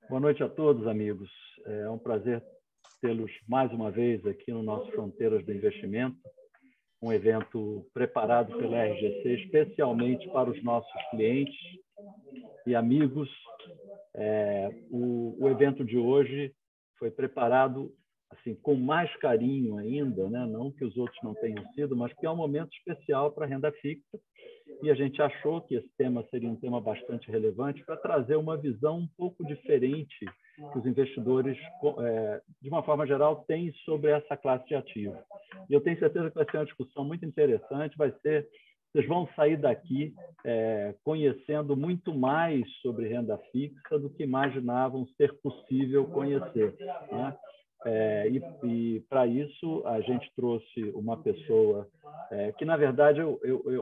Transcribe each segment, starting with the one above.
Boa noite a todos, amigos. É um prazer tê-los mais uma vez aqui no nosso Fronteiras do Investimento, um evento preparado pela RGC especialmente para os nossos clientes e amigos. O evento de hoje foi preparado assim com mais carinho ainda, né? Não que os outros não tenham sido, mas que é um momento especial para a renda fixa. E a gente achou que esse tema seria um tema bastante relevante para trazer uma visão um pouco diferente que os investidores, de uma forma geral, têm sobre essa classe de ativo. E eu tenho certeza que vai ser uma discussão muito interessante, vocês vão sair daqui conhecendo muito mais sobre renda fixa do que imaginavam ser possível conhecer, né? E para isso, a gente trouxe uma pessoa que, na verdade, eu,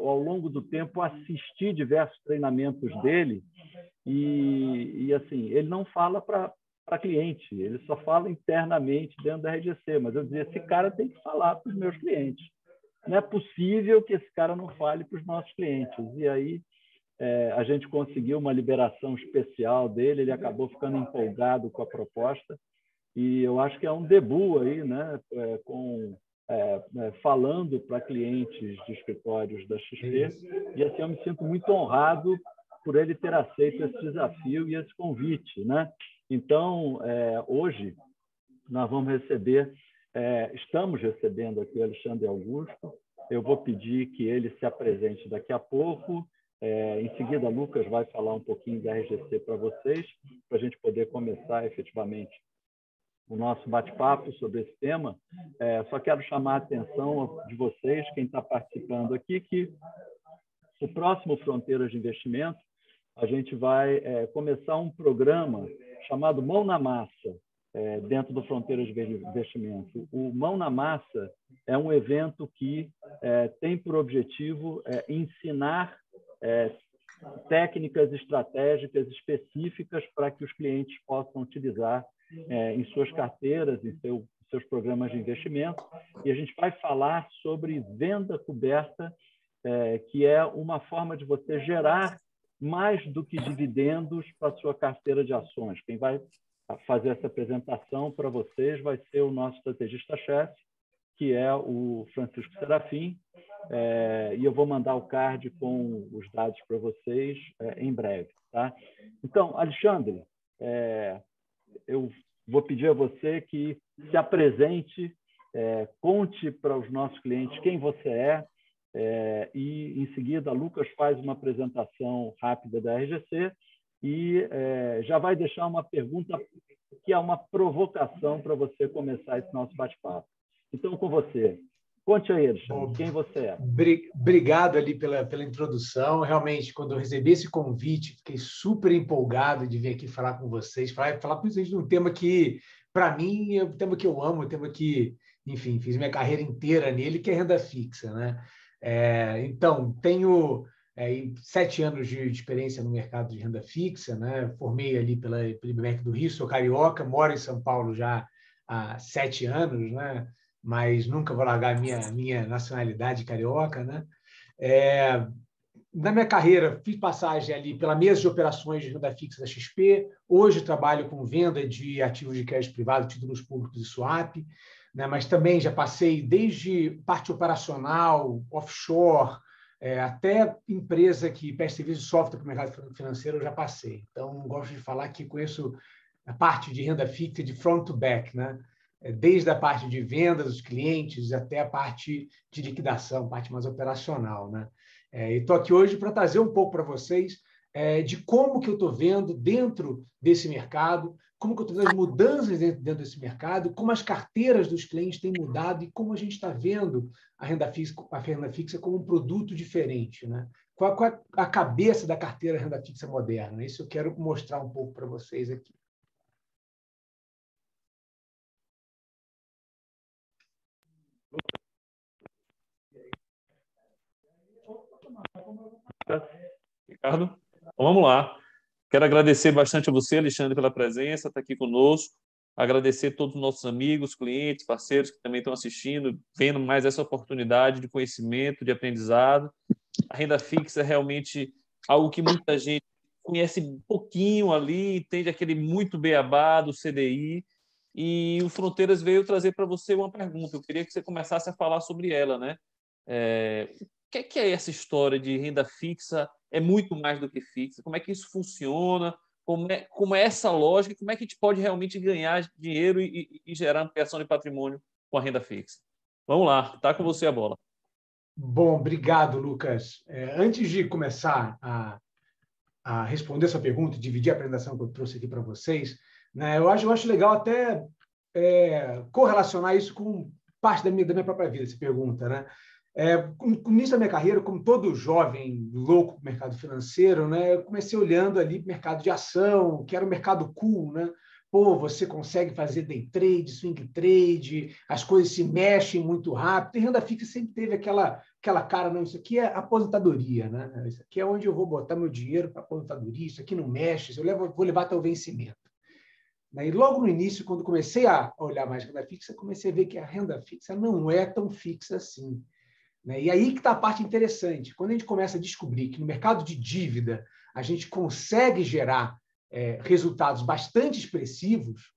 ao longo do tempo, assisti diversos treinamentos dele e assim, ele não fala para cliente, ele só fala internamente dentro da RGC, mas eu dizia, esse cara tem que falar para os meus clientes. Não é possível que esse cara não fale para os nossos clientes. E aí a gente conseguiu uma liberação especial dele, ele acabou ficando empolgado com a proposta, e eu acho que é um debut aí, né, falando para clientes de escritórios da XP, e assim eu me sinto muito honrado por ele ter aceito esse desafio e esse convite, né? Então, hoje nós vamos estamos recebendo aqui o Alexandre Augusto. Eu vou pedir que ele se apresente daqui a pouco. Em seguida, Lucas vai falar um pouquinho da RGC para vocês, para a gente poder começar efetivamente o nosso bate-papo sobre esse tema. Só quero chamar a atenção de vocês, quem está participando aqui, que o próximo Fronteiras de Investimento, a gente vai começar um programa chamado Mão na Massa, dentro do Fronteiras de Investimento. O Mão na Massa é um evento que tem por objetivo ensinar técnicas estratégicas específicas para que os clientes possam utilizar em suas carteiras, em seus programas de investimento. E a gente vai falar sobre venda coberta, que é uma forma de você gerar mais do que dividendos para a sua carteira de ações. Quem vai fazer essa apresentação para vocês vai ser o nosso estrategista-chefe, que é o Francisco Serafim, e eu vou mandar o card com os dados para vocês em breve. Tá? Então, Alexandre, eu vou pedir a você que se apresente, conte para os nossos clientes quem você e, em seguida, Lucas faz uma apresentação rápida da RGC e já vai deixar uma pergunta que é uma provocação para você começar esse nosso bate-papo. Então, com você. Conte aí, Alexandre, quem você é. Obrigado ali pela introdução. Realmente, quando eu recebi esse convite, fiquei super empolgado de vir aqui falar com vocês, falar com vocês de um tema que, para mim, é um tema que eu amo, um tema que, enfim, fiz minha carreira inteira nele, que é renda fixa, né? Então, tenho 7 anos de experiência no mercado de renda fixa, né? Formei ali pelo IBMEC do Rio, sou carioca, moro em São Paulo já há 7 anos, né? Mas nunca vou largar a minha nacionalidade carioca, né? Na minha carreira, fiz passagem ali pela mesa de operações de renda fixa da XP. Hoje trabalho com venda de ativos de crédito privado, títulos públicos e swap, né? Mas também já passei desde parte operacional, offshore, até empresa que presta serviço de software para o mercado financeiro, eu já passei. Então, gosto de falar que conheço a parte de renda fixa de front to back, né? Desde a parte de vendas dos clientes até a parte de liquidação, parte mais operacional, né? E estou aqui hoje para trazer um pouco para vocês de como que eu estou vendo dentro desse mercado, como que eu estou vendo as mudanças dentro desse mercado, como as carteiras dos clientes têm mudado e como a gente está vendo a renda fixa como um produto diferente, né? Qual é a cabeça da carteira renda fixa moderna? Isso eu quero mostrar um pouco para vocês aqui. Ricardo, então, vamos lá. Quero agradecer bastante a você, Alexandre, pela presença, estar aqui conosco. Agradecer a todos os nossos amigos, clientes, parceiros que também estão assistindo, vendo mais essa oportunidade de conhecimento, de aprendizado. A renda fixa é realmente algo que muita gente conhece um pouquinho ali, entende aquele muito beabá do CDI, e o Fronteiras veio trazer para você uma pergunta. Eu queria que você começasse a falar sobre ela, né? O que é essa história de renda fixa? É muito mais do que fixa? Como é que isso funciona? Como é essa lógica? Como é que a gente pode realmente ganhar dinheiro e gerar ampliação de patrimônio com a renda fixa? Vamos lá, está com você a bola. Bom, obrigado, Lucas. Antes de começar a responder essa pergunta, dividir a apresentação que eu trouxe aqui para vocês, né, eu acho legal até correlacionar isso com parte da minha própria vida, essa pergunta, né? No início da minha carreira, como todo jovem louco do mercado financeiro, né, eu comecei olhando ali para o mercado de ação, que era um mercado cool, né? Pô, você consegue fazer day trade, swing trade, as coisas se mexem muito rápido. E renda fixa sempre teve aquela cara, não, isso aqui é aposentadoria, né? Isso aqui é onde eu vou botar meu dinheiro para aposentadoria, isso aqui não mexe, vou levar até o vencimento. E logo no início, quando comecei a olhar mais renda fixa, comecei a ver que a renda fixa não é tão fixa assim. E aí que está a parte interessante. Quando a gente começa a descobrir que no mercado de dívida a gente consegue gerar resultados bastante expressivos,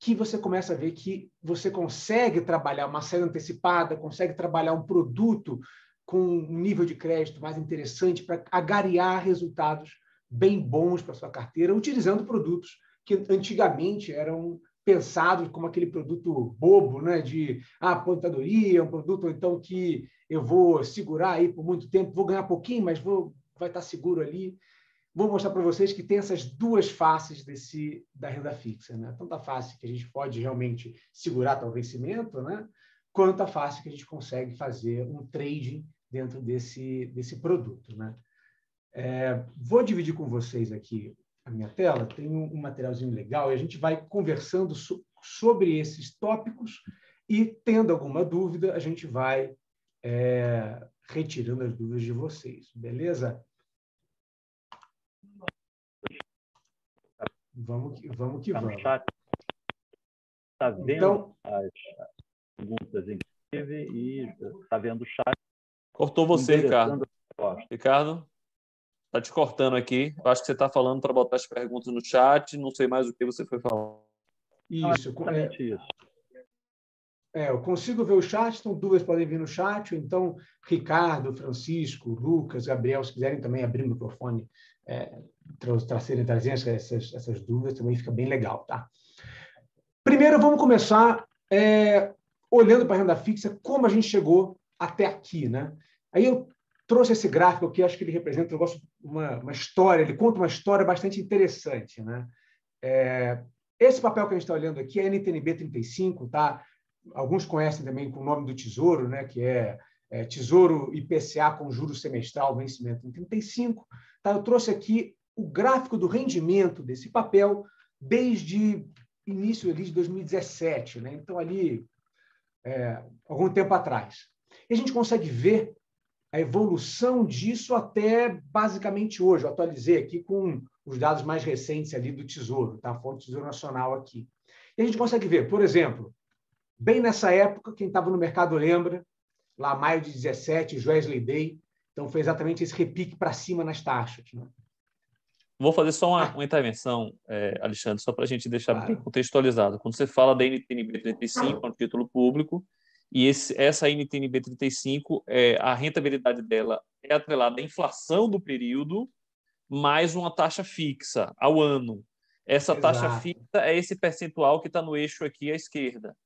que você começa a ver que você consegue trabalhar uma saída antecipada, consegue trabalhar um produto com um nível de crédito mais interessante para agariar resultados bem bons para a sua carteira, utilizando produtos que antigamente eram pensados como aquele produto bobo, né, de aposentadoria, um produto então que eu vou segurar aí por muito tempo, vou ganhar pouquinho, mas vai estar seguro ali. Vou mostrar para vocês que tem essas duas faces da renda fixa, né? Tanto a face que a gente pode realmente segurar até o vencimento, né? Quanto a face que a gente consegue fazer um trading dentro desse produto, né? Vou dividir com vocês aqui a minha tela, tem um materialzinho legal e a gente vai conversando sobre esses tópicos e, tendo alguma dúvida, a gente vai retirando as dúvidas de vocês, beleza? Vamos que vamos. Está vendo então, as perguntas, inclusive, e está vendo o chat. Cortou você, Ricardo. Ricardo, está te cortando aqui. Eu acho que você está falando para botar as perguntas no chat. Não sei mais o que você foi falando. Isso. Eu consigo ver o chat, então dúvidas podem vir no chat. Então, Ricardo, Francisco, Lucas, Gabriel, se quiserem também abrir o microfone, trazendo essas dúvidas, também fica bem legal, tá? Primeiro, vamos começar olhando para a renda fixa, como a gente chegou até aqui, né? Aí eu trouxe esse gráfico que acho que ele representa, eu gosto, uma história, ele conta uma história bastante interessante, né? Esse papel que a gente está olhando aqui é NTNB 35, tá? Alguns conhecem também com o nome do Tesouro, né? Que é Tesouro IPCA com juros semestral, vencimento em 35. Tá? Eu trouxe aqui o gráfico do rendimento desse papel desde início ali de 2017, né? Então, ali, algum tempo atrás. E a gente consegue ver a evolução disso até basicamente hoje. Eu atualizei aqui com os dados mais recentes ali do Tesouro, tá? A fonte do Tesouro Nacional aqui. E a gente consegue ver, por exemplo, bem nessa época, quem estava no mercado lembra, lá maio de 17, Joesley Day, então foi exatamente esse repique para cima nas taxas, né? Vou fazer só uma intervenção, Alexandre, só para a gente deixar bem contextualizado. Quando você fala da NTNB 35, é um título público, e essa NTNB 35, a rentabilidade dela é atrelada à inflação do período, mais uma taxa fixa ao ano. Essa taxa fixa é esse percentual que está no eixo aqui à esquerda.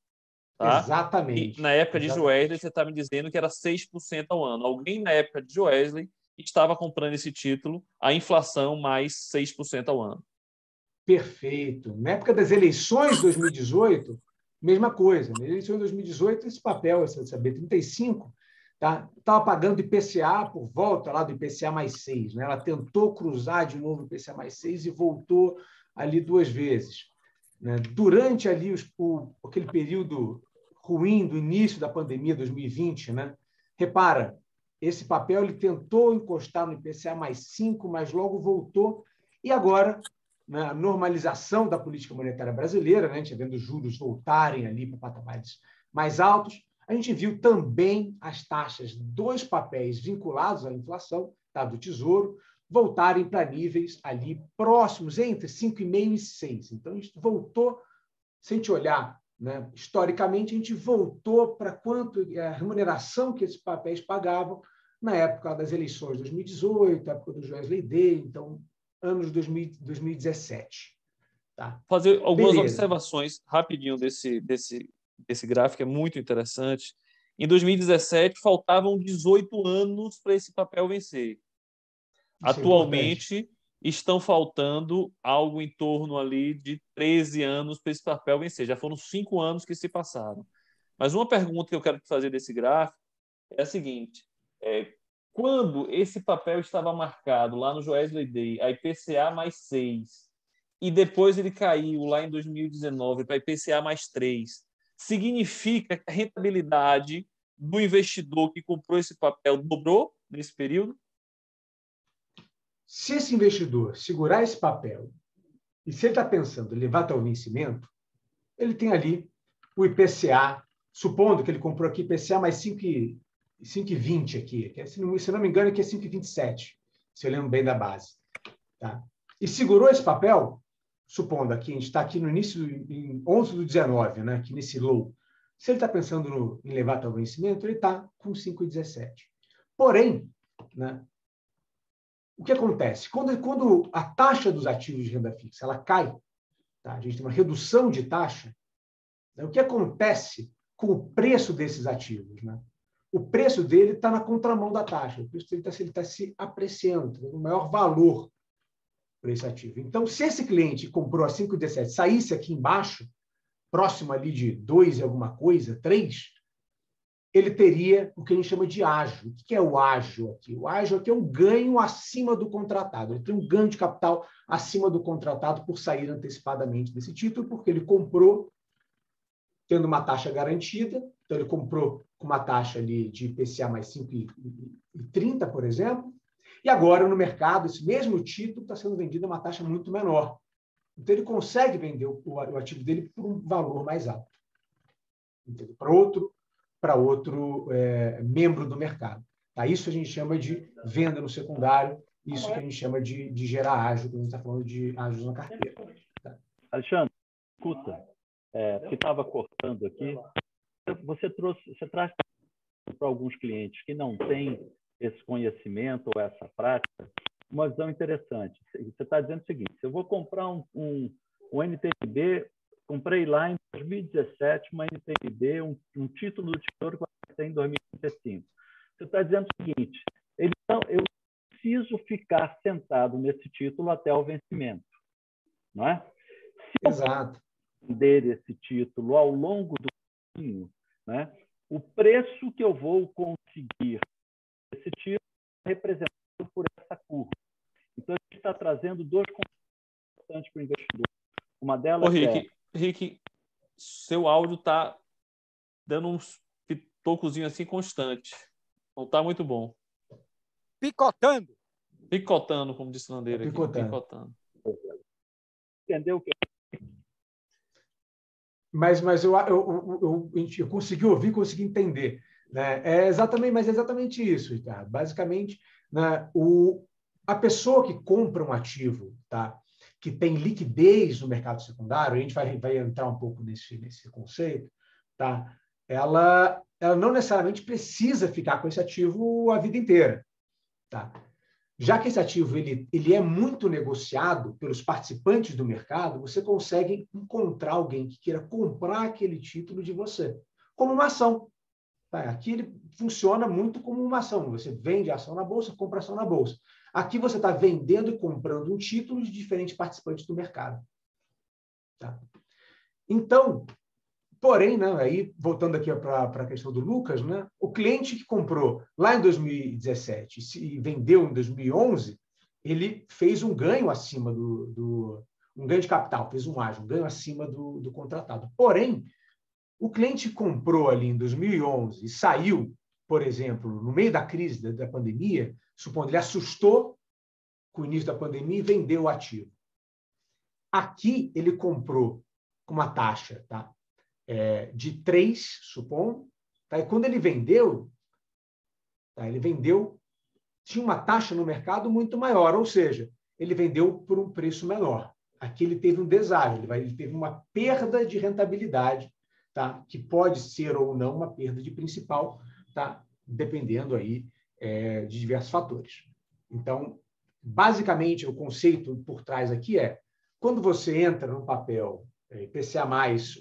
Tá? Exatamente. E na época de Joesley, você está me dizendo que era 6% ao ano. Alguém na época de Joesley estava comprando esse título, a inflação mais 6% ao ano. Perfeito. Na época das eleições de 2018, mesma coisa. Na eleição de 2018, esse papel, essa B35, estava pagando IPCA por volta lá do IPCA mais 6. Né? Ela tentou cruzar de novo o IPCA mais 6 e voltou ali 2 vezes. Né? Durante ali aquele período ruim do início da pandemia 2020, né? Repara, esse papel ele tentou encostar no IPCA mais 5, mas logo voltou. E agora, né, a normalização da política monetária brasileira, né, a gente vendo os juros voltarem ali para patamares mais altos, a gente viu também as taxas dos papéis vinculados à inflação, tá, do Tesouro, voltarem para níveis ali próximos, entre 5,5 e 6. Então, a gente voltou, se a gente olhar, né, historicamente, a gente voltou para quanto a remuneração que esses papéis pagavam na época das eleições de 2018, época do Joesley Day, então, anos de 2017. Tá? Fazer algumas Beleza. observações rapidinho desse gráfico, é muito interessante. Em 2017, faltavam 18 anos para esse papel vencer. Atualmente, estão faltando algo em torno ali de 13 anos para esse papel vencer. Já foram 5 anos que se passaram. Mas uma pergunta que eu quero te fazer desse gráfico é a seguinte: quando esse papel estava marcado lá no Joesley Day, a IPCA mais 6, e depois ele caiu lá em 2019 para IPCA mais 3, significa que a rentabilidade do investidor que comprou esse papel dobrou nesse período? Se esse investidor segurar esse papel e se ele está pensando em levar até o vencimento, ele tem ali o IPCA, supondo que ele comprou aqui IPCA mais 5,20 aqui, que, se não me engano, aqui é 5,27, se eu lembro bem da base. Tá? E segurou esse papel, supondo aqui, a gente está aqui no início, em 11 do 19, né, aqui nesse low. Se ele está pensando em levar até o vencimento, ele está com 5,17. Porém, né, o que acontece? Quando a taxa dos ativos de renda fixa ela cai, tá? A gente tem uma redução de taxa, né? O que acontece com o preço desses ativos? Né? O preço dele está na contramão da taxa, o preço dele está se apreciando, tendo um maior valor para esse ativo. Então, se esse cliente comprou a 5,17 saísse aqui embaixo, próximo ali de 2 e alguma coisa, 3, ele teria o que a gente chama de ágio. O que é o ágio aqui? O ágio aqui é um ganho acima do contratado. Ele tem um ganho de capital acima do contratado por sair antecipadamente desse título, porque ele comprou tendo uma taxa garantida. Então, ele comprou com uma taxa ali de IPCA mais 5,30, por exemplo, e agora no mercado esse mesmo título está sendo vendido a uma taxa muito menor. Então, ele consegue vender o ativo dele por um valor mais alto. Entendeu? Para outro membro do mercado. Tá? Isso a gente chama de venda no secundário, isso que a gente chama de gerar ágio, quando a gente está falando de ágios na carteira. Tá? Alexandre, escuta, que estava cortando aqui, você traz para alguns clientes que não têm esse conhecimento ou essa prática, uma visão interessante. Você está dizendo o seguinte: se eu vou comprar um NTNB, comprei lá em 2017 uma NTNB, um título do Tesouro que vai ter em 2035. Você está dizendo o seguinte: eu preciso ficar sentado nesse título até o vencimento, não é? Se Exato. eu vender esse título ao longo do caminho, né, o preço que eu vou conseguir esse título é representado por essa curva. Então, a gente está trazendo 2 conceitos importantes para o investidor. Uma delas Rick, seu áudio está dando uns pitocozinhos assim constante. Não está muito bom. Picotando. Picotando, como disse o Landeira aqui. Picotando. Entendeu o que Mas eu consegui ouvir, consegui entender. Né? Mas é exatamente isso, Ricardo. Basicamente, né, a pessoa que compra um ativo, tá, que tem liquidez no mercado secundário, a gente vai entrar um pouco nesse conceito, tá? Ela não necessariamente precisa ficar com esse ativo a vida inteira. Tá? Já que esse ativo ele é muito negociado pelos participantes do mercado, você consegue encontrar alguém que queira comprar aquele título de você, como uma ação. Tá? Aqui ele funciona muito como uma ação. Você vende a ação na bolsa, compra a ação na bolsa. Aqui você está vendendo e comprando um título de diferentes participantes do mercado. Tá? Então, porém, né, aí, voltando aqui para a questão do Lucas, né, o cliente que comprou lá em 2017 e vendeu em 2011, ele fez um ganho acima um ganho de capital, fez um ágio, um ganho acima do contratado. Porém, o cliente comprou ali em 2011 e saiu, por exemplo, no meio da crise da pandemia, supondo ele assustou com o início da pandemia e vendeu o ativo. Aqui ele comprou com uma taxa, tá? De 3, supondo, tá? E quando ele vendeu, tá? Ele vendeu tinha uma taxa no mercado muito maior, ou seja, ele vendeu por um preço menor. Aqui ele teve um deságio, ele teve uma perda de rentabilidade, tá? Que pode ser ou não uma perda de principal, tá? Dependendo aí de diversos fatores. Então, basicamente, o conceito por trás aqui é, quando você entra no papel IPCA+,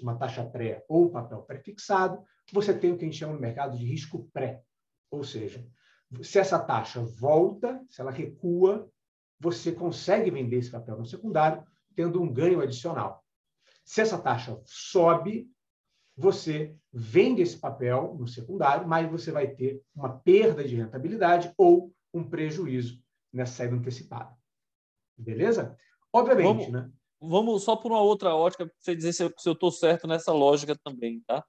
uma taxa pré ou papel pré-fixado, você tem o que a gente chama no mercado de risco pré. Ou seja, se essa taxa volta, se ela recua, você consegue vender esse papel no secundário, tendo um ganho adicional. Se essa taxa sobe, você vende esse papel no secundário, mas você vai ter uma perda de rentabilidade ou um prejuízo nessa saída antecipada. Beleza? Obviamente, né? Vamos só por uma outra ótica, para você dizer se eu estou certo nessa lógica também, tá?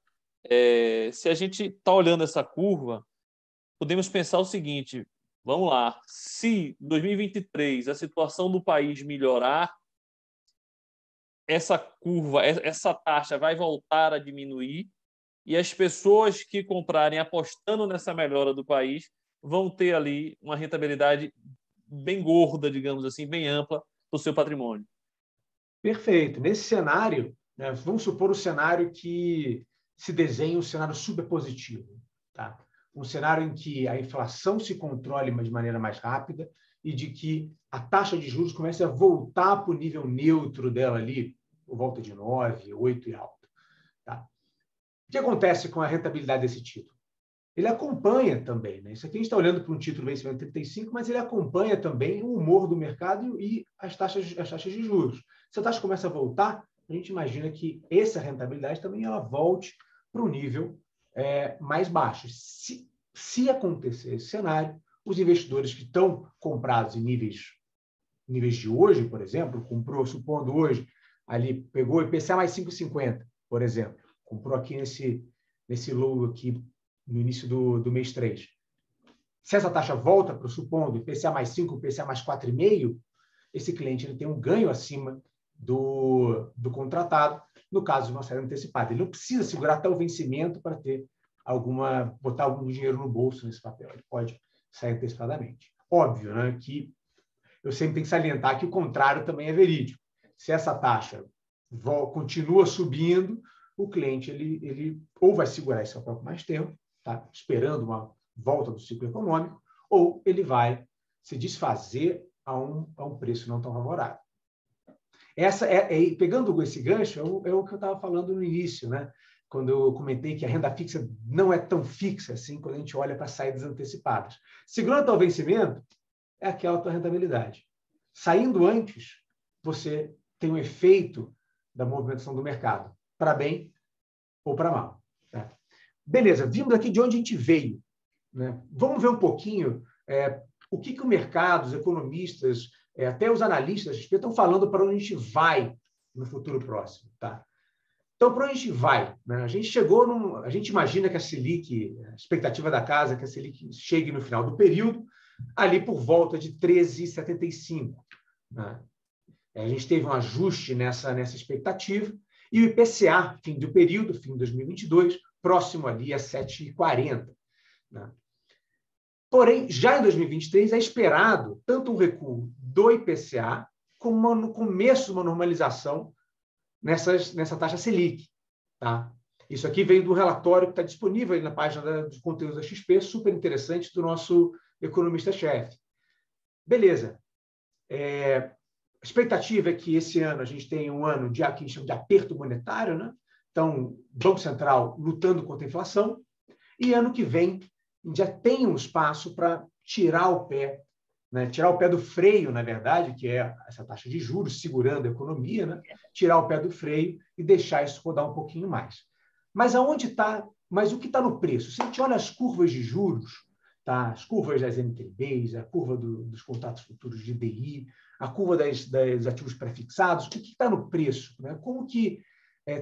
Se a gente está olhando essa curva, podemos pensar o seguinte, vamos lá, se em 2023 a situação do país melhorar, essa curva, essa taxa vai voltar a diminuir e as pessoas que comprarem apostando nessa melhora do país vão ter ali uma rentabilidade bem gorda, digamos assim, bem ampla do seu patrimônio. Perfeito. Nesse cenário, né, vamos supor o cenário que se desenha um cenário superpositivo, tá? Um cenário em que a inflação se controle de maneira mais rápida e de que a taxa de juros comece a voltar para o nível neutro dela ali, por volta de 9, 8 e alto. Tá? O que acontece com a rentabilidade desse título? Ele acompanha também, né? Isso aqui a gente está olhando para um título vencimento 35, mas ele acompanha também o humor do mercado e as taxas de juros. Se a taxa começa a voltar, a gente imagina que essa rentabilidade também ela volte para o nível mais baixo. Se acontecer esse cenário, os investidores que estão comprados em níveis de hoje, por exemplo, comprou, supondo hoje, ali pegou o IPCA mais 5,50, por exemplo, comprou aqui nesse low aqui no início do mês 3. Se essa taxa volta para o supondo IPCA mais 5, IPCA mais 4,5, esse cliente ele tem um ganho acima do contratado, no caso de uma saída antecipada. Ele não precisa segurar até o vencimento para botar algum dinheiro no bolso nesse papel. Ele pode sair antecipadamente. Óbvio, né, que eu sempre tenho que salientar que o contrário também é verídico. Se essa taxa continua subindo, o cliente ele ou vai segurar esse papel por mais tempo, tá? Esperando uma volta do ciclo econômico, ou ele vai se desfazer a um preço não tão favorável. Pegando esse gancho, é o que eu estava falando no início, né? Quando eu comentei que a renda fixa não é tão fixa assim quando a gente olha para saídas antecipadas. Segurando ao vencimento, é aquela tua rentabilidade. Saindo antes, você tem um efeito da movimentação do mercado, para bem ou para mal. Tá? Beleza, vimos aqui de onde a gente veio. Né? Vamos ver um pouquinho o que o mercado, os economistas, até os analistas estão falando para onde a gente vai no futuro próximo. Tá? Então, para onde a gente vai? Né? A gente imagina que a Selic, a expectativa da casa é que a Selic chegue no final do período, ali por volta de 13,75. Né? A gente teve um ajuste nessa expectativa, e o IPCA, fim do período, fim de 2022, próximo ali a 7,40. Né? Porém, já em 2023, é esperado tanto um recuo do IPCA, como no começo de uma normalização nessa taxa Selic. Tá? Isso aqui veio do relatório que está disponível aí na página dos conteúdos da XP, super interessante, do nosso economista-chefe. Beleza. A expectativa é que esse ano a gente tenha um ano que a gente chama de aperto monetário, né? Então, Banco Central lutando contra a inflação, e ano que vem já tem um espaço para tirar o pé, né? Tirar o pé do freio, na verdade, que é essa taxa de juros segurando a economia, né? Tirar o pé do freio e deixar isso rodar um pouquinho mais. Mas aonde está? Mas o que está no preço? Se a gente olha as curvas de juros, tá? As curvas das NTBs, a curva dos contratos futuros de DI, a curva dos ativos prefixados, o que está no preço? Né? Como que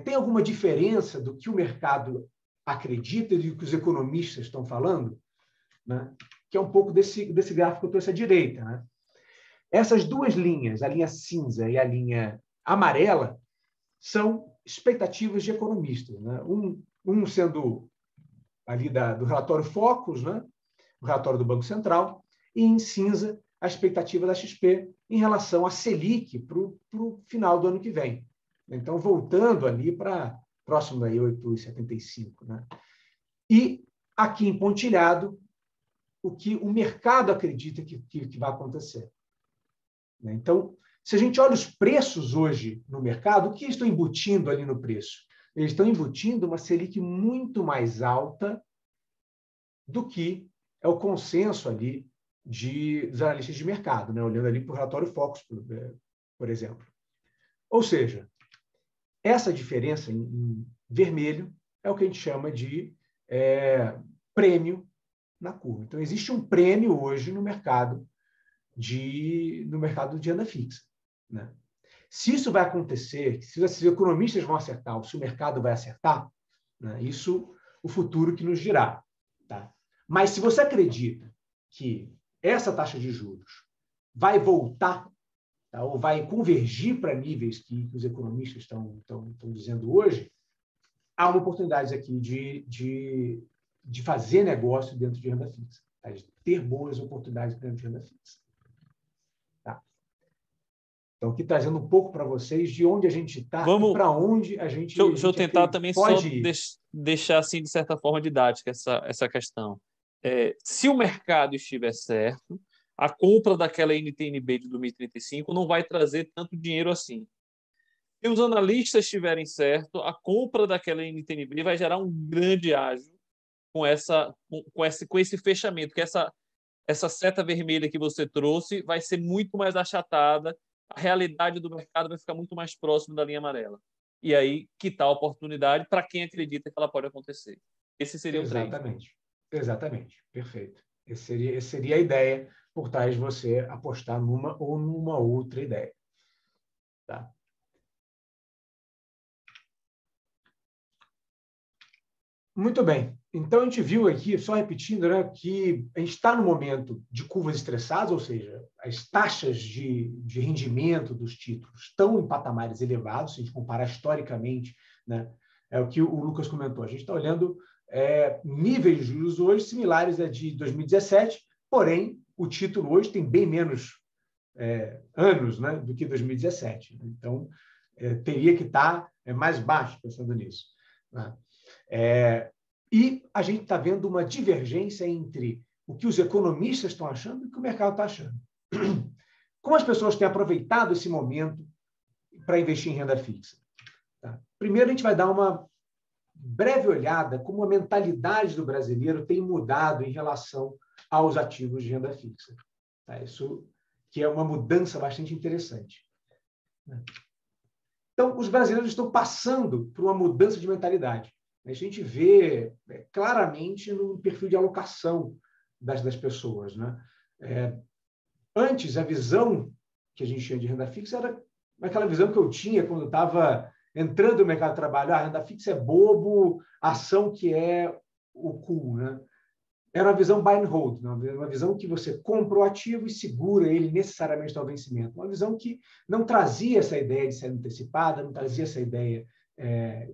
tem alguma diferença do que o mercado acredita e do que os economistas estão falando? Né? Que é um pouco desse gráfico que eu trouxe à direita. Né? Essas duas linhas, a linha cinza e a linha amarela, são expectativas de economistas. Né? Um sendo ali do relatório Focus, né? O relatório do Banco Central, e em cinza a expectativa da XP em relação à Selic para o final do ano que vem. Então, voltando ali para próximo aí 8,75, né? E aqui em pontilhado, o que o mercado acredita que vai acontecer. Então, se a gente olha os preços hoje no mercado, o que estão embutindo ali no preço? Eles estão embutindo uma Selic muito mais alta do que é o consenso ali dos analistas de mercado, né? Olhando ali para o relatório Focus, por exemplo. Ou seja, essa diferença em vermelho é o que a gente chama de prêmio na curva. Então, existe um prêmio hoje no mercado de renda fixa, né? Se isso vai acontecer, se os economistas vão acertar, ou se o mercado vai acertar, né, isso o futuro que nos dirá. Tá? Mas se você acredita que essa taxa de juros vai voltar, tá, ou vai convergir para níveis que os economistas estão dizendo hoje, há uma oportunidade aqui de fazer negócio dentro de renda fixa, tá? De ter boas oportunidades dentro de renda fixa. Tá? Então, aqui trazendo um pouco para vocês de onde a gente está e para onde a gente pode ir. Deixa eu tentar também só deixar, assim, de certa forma, didática essa questão. Se o mercado estiver certo, a compra daquela NTN-B de 2035 não vai trazer tanto dinheiro assim. Se os analistas estiverem certos, a compra daquela NTN-B vai gerar um grande ágio com esse fechamento, que essa seta vermelha que você trouxe vai ser muito mais achatada, a realidade do mercado vai ficar muito mais próximo da linha amarela. E aí, que tal a oportunidade para quem acredita que ela pode acontecer? Esse seria o trade. Exatamente. Perfeito. Essa seria a ideia por trás de você apostar numa ou numa outra ideia. Tá? Muito bem. Então, a gente viu aqui, só repetindo, né, que a gente está no momento de curvas estressadas, ou seja, as taxas de rendimento dos títulos estão em patamares elevados, se a gente comparar historicamente, né, é o que o Lucas comentou. A gente está olhando níveis de juros hoje similares a de 2017, porém, o título hoje tem bem menos anos, né, do que 2017. Então, teria que estar mais baixo, pensando nisso, né? E a gente está vendo uma divergência entre o que os economistas estão achando e o que o mercado está achando. Como as pessoas têm aproveitado esse momento para investir em renda fixa? Tá? Primeiro, a gente vai dar uma breve olhada como a mentalidade do brasileiro tem mudado em relação aos ativos de renda fixa. Tá? Isso que é uma mudança bastante interessante. Então, os brasileiros estão passando por uma mudança de mentalidade. A gente vê claramente no perfil de alocação das pessoas, né? Antes, a visão que a gente tinha de renda fixa era aquela visão que eu tinha quando eu estava entrando no mercado de trabalho. A renda fixa é bobo, ação que é o cool, né? Era uma visão buy and hold, né? Uma visão que você compra o ativo e segura ele necessariamente ao vencimento. Uma visão que não trazia essa ideia de ser antecipada, não trazia essa ideia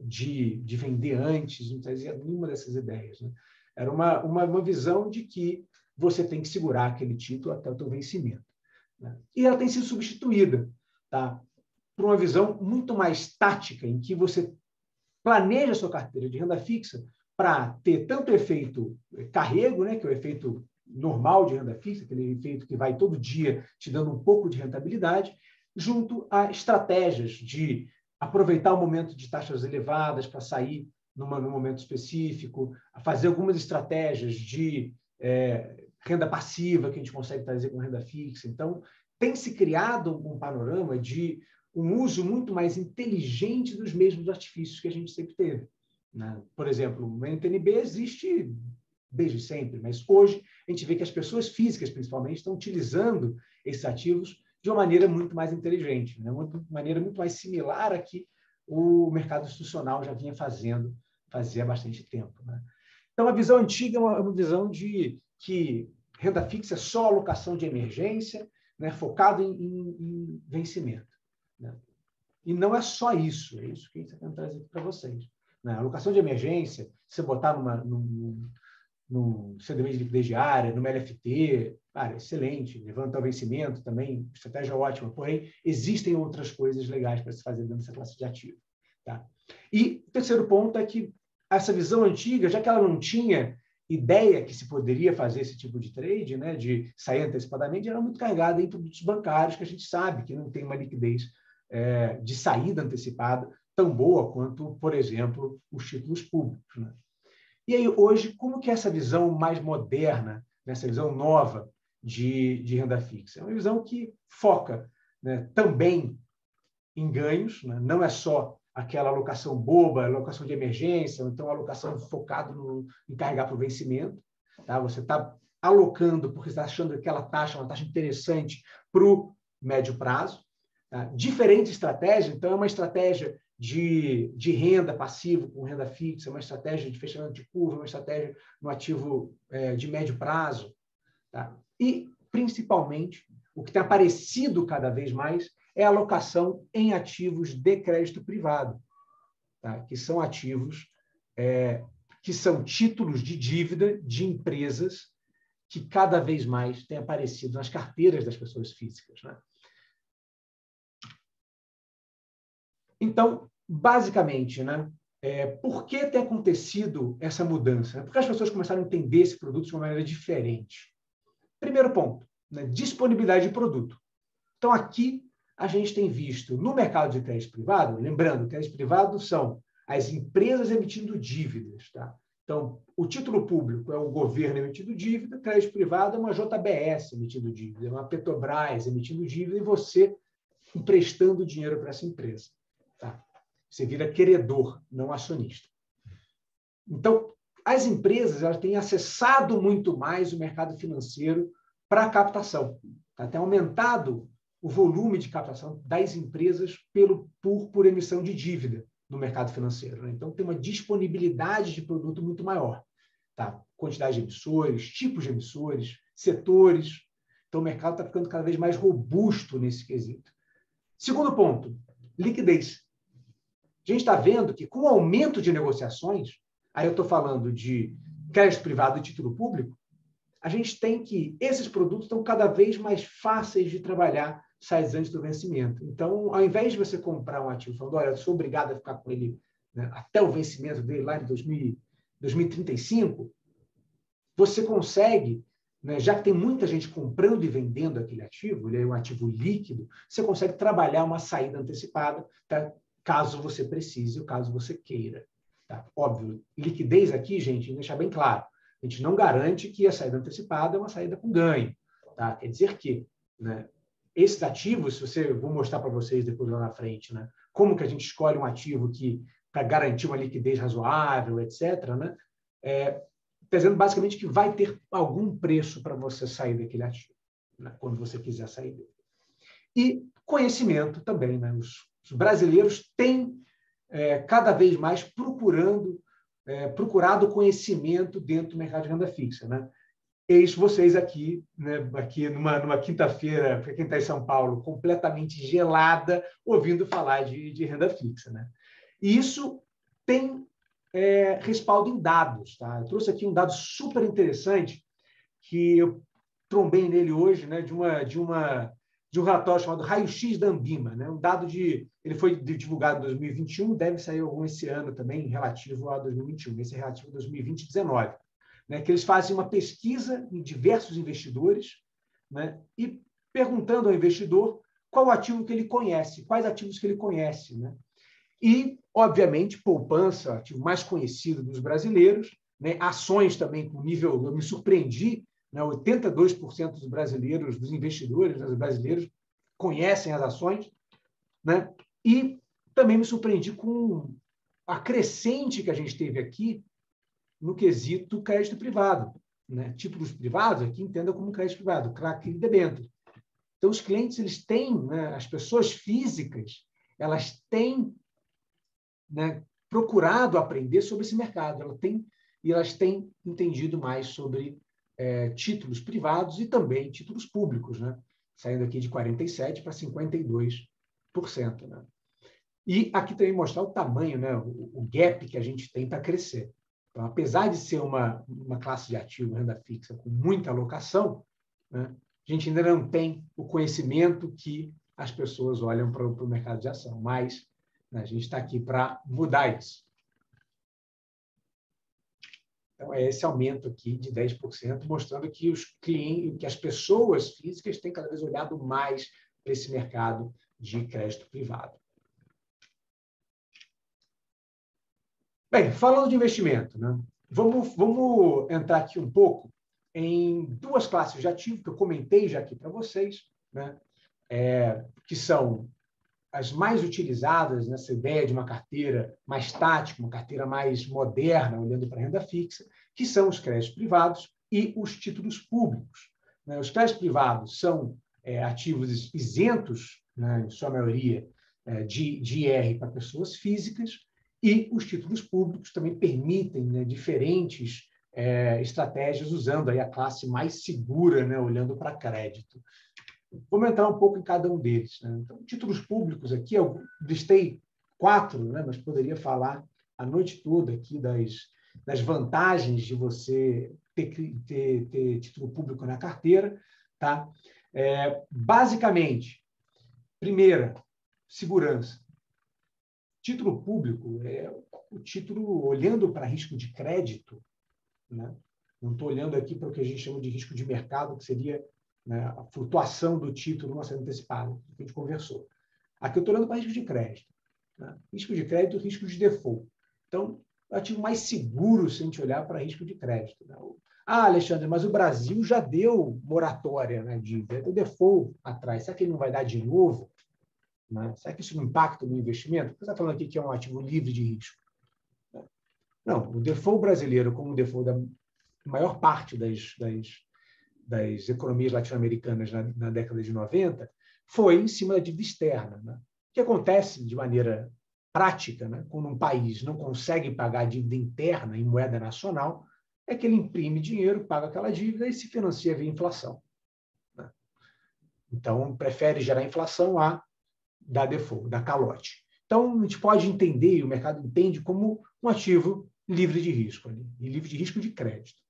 de vender antes, não trazia nenhuma dessas ideias, né? Era uma visão de que você tem que segurar aquele título até o seu vencimento, né? E ela tem sido substituída, tá, por uma visão muito mais tática, em que você planeja a sua carteira de renda fixa para ter tanto efeito carrego, né, que é o efeito normal de renda fixa, aquele efeito que vai todo dia te dando um pouco de rentabilidade, junto a estratégias de aproveitar o momento de taxas elevadas para sair num momento específico, a fazer algumas estratégias de renda passiva que a gente consegue trazer com renda fixa. Então, tem se criado um panorama de um uso muito mais inteligente dos mesmos artifícios que a gente sempre teve, né? Por exemplo, o NTN-B existe desde sempre, mas hoje a gente vê que as pessoas físicas, principalmente, estão utilizando esses ativos de uma maneira muito mais inteligente, né? Uma maneira muito mais similar a que o mercado institucional já vinha fazia há bastante tempo, né? Então, a visão antiga é uma visão de que renda fixa é só alocação de emergência, né, focado em vencimento, né? E não é só isso, é isso que a gente está tentando trazer para vocês, né? A alocação de emergência, se você botar no CDB de liquidez diária, no LFT, cara, excelente, levanta o vencimento também, estratégia ótima, porém, existem outras coisas legais para se fazer dentro dessa classe de ativo. Tá? E o terceiro ponto é que essa visão antiga, já que ela não tinha ideia que se poderia fazer esse tipo de trade, né, de sair antecipadamente, era muito carregada em produtos bancários, que a gente sabe que não tem uma liquidez de saída antecipada tão boa quanto, por exemplo, os títulos públicos. Né? E aí, hoje, como que é essa visão mais moderna, essa visão nova de renda fixa? É uma visão que foca, né, também em ganhos, né? Não é só aquela alocação boba, alocação de emergência, ou então alocação focada em carregar para o vencimento. Tá? Você está alocando porque está achando aquela taxa uma taxa interessante para o médio prazo. Tá? Diferente estratégia, então, é uma estratégia de renda passivo com renda fixa, uma estratégia de fechamento de curva, uma estratégia no ativo de médio prazo. Tá? E, principalmente, o que tem aparecido cada vez mais é a alocação em ativos de crédito privado, tá? Que são ativos que são títulos de dívida de empresas que cada vez mais têm aparecido nas carteiras das pessoas físicas. Né? Então, basicamente, né, por que tem acontecido essa mudança? Porque as pessoas começaram a entender esse produto de uma maneira diferente. Primeiro ponto, né, disponibilidade de produto. Então, aqui a gente tem visto no mercado de crédito privado, lembrando, crédito privado são as empresas emitindo dívidas. Tá? Então, o título público é o governo emitindo dívida, crédito privado é uma JBS emitindo dívida, é uma Petrobras emitindo dívida e você emprestando dinheiro para essa empresa. Tá? Você vira credor, não acionista. Então, as empresas elas têm acessado muito mais o mercado financeiro para a captação. Tá? Tem aumentado o volume de captação das empresas por emissão de dívida no mercado financeiro. Né? Então, tem uma disponibilidade de produto muito maior. Tá? Quantidade de emissores, tipos de emissores, setores. Então, o mercado está ficando cada vez mais robusto nesse quesito. Segundo ponto, liquidez. A gente está vendo que, com o aumento de negociações, aí eu estou falando de crédito privado e título público, a gente tem que esses produtos estão cada vez mais fáceis de trabalhar saídos antes do vencimento. Então, ao invés de você comprar um ativo falando, olha, eu sou obrigado a ficar com ele, né, até o vencimento dele lá em 2035, você consegue, né, já que tem muita gente comprando e vendendo aquele ativo, ele é um ativo líquido, você consegue trabalhar uma saída antecipada, tá? Caso você precise ou caso você queira. Tá? Óbvio, liquidez aqui, gente, deixar bem claro, a gente não garante que a saída antecipada é uma saída com ganho. Tá? Quer dizer que, né, esses ativos, vou mostrar para vocês depois lá na frente, né, como que a gente escolhe um ativo para garantir uma liquidez razoável, etc., né, está dizendo basicamente que vai ter algum preço para você sair daquele ativo, né, quando você quiser sair dele. E conhecimento também. Né? Os brasileiros têm cada vez mais procurado conhecimento dentro do mercado de renda fixa. Né? Eis vocês aqui, né, aqui numa quinta-feira, para quem está em São Paulo, completamente gelada, ouvindo falar de renda fixa. Né? E isso tem respaldo em dados. Tá? Eu trouxe aqui um dado super interessante que eu trombei nele hoje, né, de um relatório chamado Raio-X da Ambima. Né? Um dado ele foi divulgado em 2021, deve sair algum esse ano também, relativo a 2021. Esse é relativo a 2020 e 2019. Né, que eles fazem uma pesquisa em diversos investidores, né, e perguntando ao investidor qual ativo que ele conhece, quais ativos que ele conhece. Né? E, obviamente, poupança, ativo mais conhecido dos brasileiros, né, ações também com nível, eu me surpreendi, né, 82% dos brasileiros, dos investidores, dos brasileiros, conhecem as ações, né, e também me surpreendi com a crescente que a gente teve aqui no quesito crédito privado. Né? Títulos privados, aqui entenda como crédito privado, CRA e debênture. Então, os clientes, eles têm, né, as pessoas físicas, elas têm, né, procurado aprender sobre esse mercado, elas têm entendido mais sobre títulos privados e também títulos públicos, né? Saindo aqui de 47% para 52%. Né? E aqui também mostrar o tamanho, né, o gap que a gente tem para crescer. Então, apesar de ser uma classe de ativo renda fixa com muita alocação, né, a gente ainda não tem o conhecimento que as pessoas olham para o mercado de ação, mas, né, a gente está aqui para mudar isso. Então, é esse aumento aqui de 10%, mostrando que os clientes, que as pessoas físicas têm cada vez olhado mais para esse mercado de crédito privado. Bem, falando de investimento, né? Vamos entrar aqui um pouco em duas classes de ativo que eu comentei já aqui para vocês, né? Que são as mais utilizadas nessa ideia de uma carteira mais tática, uma carteira mais moderna, olhando para a renda fixa, que são os créditos privados e os títulos públicos. Né? Os créditos privados são ativos isentos, né, em sua maioria, de IR para pessoas físicas, e os títulos públicos também permitem, né, diferentes estratégias, usando aí a classe mais segura, né, olhando para crédito. Vamos entrar um pouco em cada um deles. Né? Então, títulos públicos aqui, eu listei 4, né, mas poderia falar a noite toda aqui das vantagens de você ter título público na carteira. Tá? Basicamente, primeira, segurança. Título público é o título olhando para risco de crédito, né? Não estou olhando aqui para o que a gente chama de risco de mercado, que seria, né, a flutuação do título no lançamento antecipado, que a gente conversou. Aqui eu estou olhando para risco de crédito. Né? Risco de crédito, risco de default. Então, é o ativo mais seguro se a gente olhar para risco de crédito. Né? Alexandre, mas o Brasil já deu moratória na dívida, deu default atrás. Será que ele não vai dar de novo? Né? Será que isso não impacta no investimento? Você está falando aqui que é um ativo livre de risco. Não, o default brasileiro, como o default da maior parte das economias latino-americanas na década de 90, foi em cima da dívida externa. Né? O que acontece de maneira prática, né, quando um país não consegue pagar a dívida interna em moeda nacional, é que ele imprime dinheiro, paga aquela dívida e se financia via inflação. Né? Então, prefere gerar inflação a dar default, dar calote. Então, a gente pode entender, e o mercado entende, como um ativo livre de risco, ali, e livre de risco de crédito.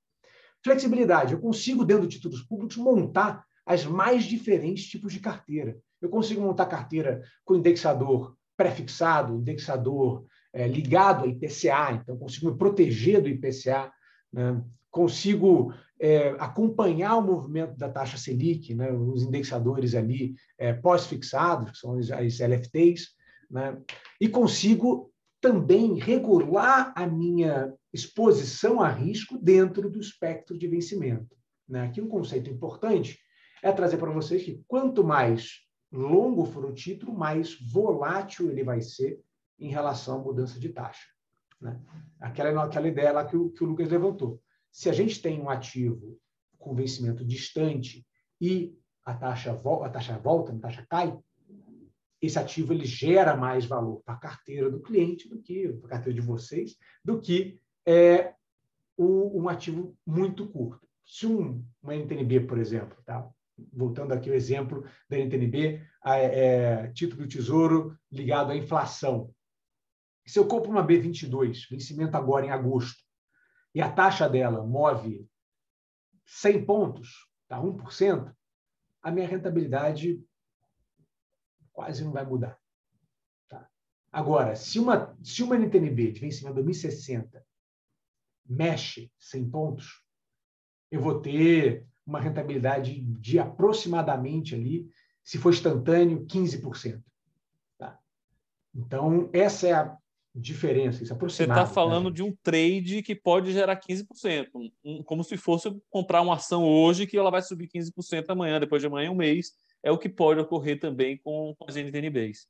Flexibilidade. Eu consigo, dentro de títulos públicos, montar as mais diferentes tipos de carteira. Eu consigo montar carteira com indexador pré-fixado, indexador ligado a IPCA, então eu consigo me proteger do IPCA, né? Consigo acompanhar o movimento da taxa Selic, né? Os indexadores ali pós-fixados, que são as LFTs, né? E consigo também regular a minha exposição a risco dentro do espectro de vencimento. Né? Aqui um conceito importante é trazer para vocês que quanto mais longo for o título, mais volátil ele vai ser em relação à mudança de taxa. Né? Aquela ideia lá que o Lucas levantou. Se a gente tem um ativo com vencimento distante e a taxa volta, a taxa cai, esse ativo ele gera mais valor para a carteira do cliente do que para a carteira de vocês, do que um ativo muito curto. Se uma NTNB, por exemplo, tá? Voltando aqui ao exemplo da NTNB, título do Tesouro ligado à inflação. Se eu compro uma B22, vencimento agora em agosto, e a taxa dela move 100 pontos, tá? 1%, a minha rentabilidade quase não vai mudar. Tá? Agora, se uma NTNB de vencimento 2060 mexe 100 pontos, eu vou ter uma rentabilidade de aproximadamente ali, se for instantâneo, 15%. Tá? Então, essa é a diferença, isso aproximado. Você está falando de um trade que pode gerar 15%, como se fosse comprar uma ação hoje que ela vai subir 15% amanhã, depois de amanhã, um mês. É o que pode ocorrer também com as NTNBs.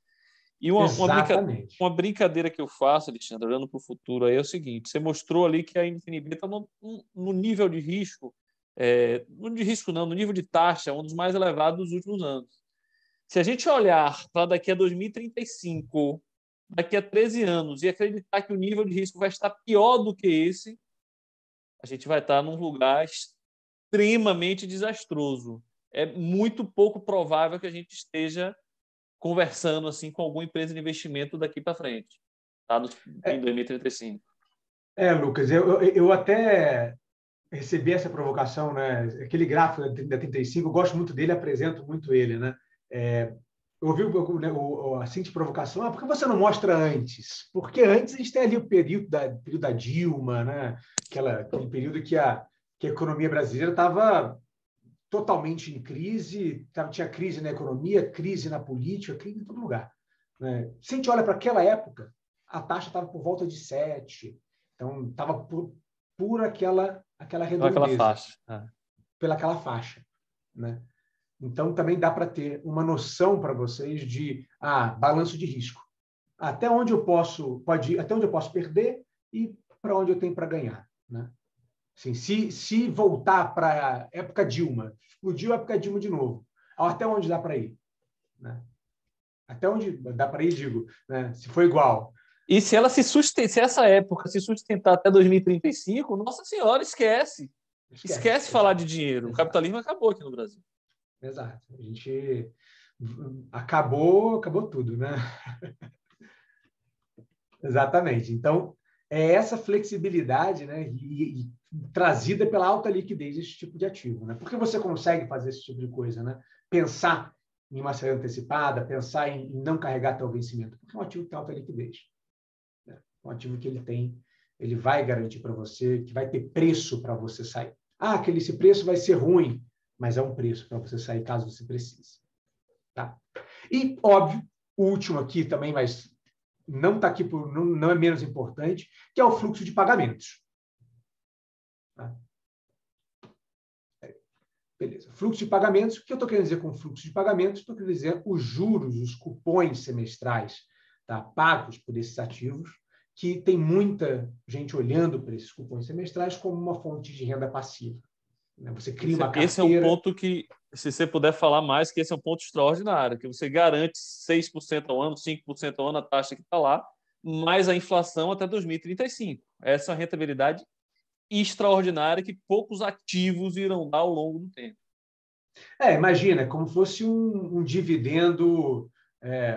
E uma brincadeira que eu faço, Alexandre, olhando para o futuro, aí é o seguinte: você mostrou ali que a NTNB está no nível de risco, não de risco não, no nível de taxa, um dos mais elevados dos últimos anos. Se a gente olhar para daqui a 2035, daqui a 13 anos, e acreditar que o nível de risco vai estar pior do que esse, a gente vai estar num lugar extremamente desastroso. É muito pouco provável que a gente esteja conversando assim com alguma empresa de investimento daqui para frente, tá? Em 2035. Lucas, eu até recebi essa provocação, né? Aquele gráfico da 35, eu gosto muito dele, apresento muito ele, né? Eu ouvi a seguinte provocação: por que você não mostra antes? Porque antes a gente tem ali o período da Dilma, né? Aquele período que a economia brasileira estava totalmente em crise, tinha crise na economia, crise na política, crise em todo lugar, né? Se a gente olha para aquela época, a taxa estava por volta de 7, então estava por aquela redondeza. Aquela faixa. Pelaquela faixa, né? Então, também dá para ter uma noção para vocês de balanço de risco. Até onde eu posso perder e para onde eu tenho para ganhar, né? Assim, se voltar para a época Dilma, explodiu a época Dilma de novo, até onde dá para ir, né? Até onde dá para ir, digo, né? Se for igual. E se ela se essa época se sustentar até 2035, nossa senhora, esquece falar de dinheiro. Exato. O capitalismo acabou aqui no Brasil. Exato. A gente acabou tudo, né? Exatamente. Então, é essa flexibilidade, né, e trazida pela alta liquidez desse tipo de ativo, né? Porque você consegue fazer esse tipo de coisa, né? Pensar em uma saída antecipada, pensar em não carregar até o vencimento, porque é um ativo que tem alta liquidez, né? Um ativo que ele vai garantir para você, que vai ter preço para você sair. Esse preço vai ser ruim, mas é um preço para você sair caso você precise. Tá? E, óbvio, o último aqui também, mas não está aqui não é menos importante, que é o fluxo de pagamentos. Tá? Beleza. Fluxo de pagamentos, o que eu estou querendo dizer com fluxo de pagamentos? Estou querendo dizer os juros, os cupons semestrais, tá, pagos por esses ativos, que tem muita gente olhando para esses cupons semestrais como uma fonte de renda passiva. Você cria uma carteira... Esse é um ponto que, se você puder falar mais, que esse é um ponto extraordinário, que você garante 6% ao ano, 5% ao ano, a taxa que está lá, mais a inflação até 2035. Essa é uma rentabilidade extraordinária que poucos ativos irão dar ao longo do tempo. Imagina, como fosse um dividendo,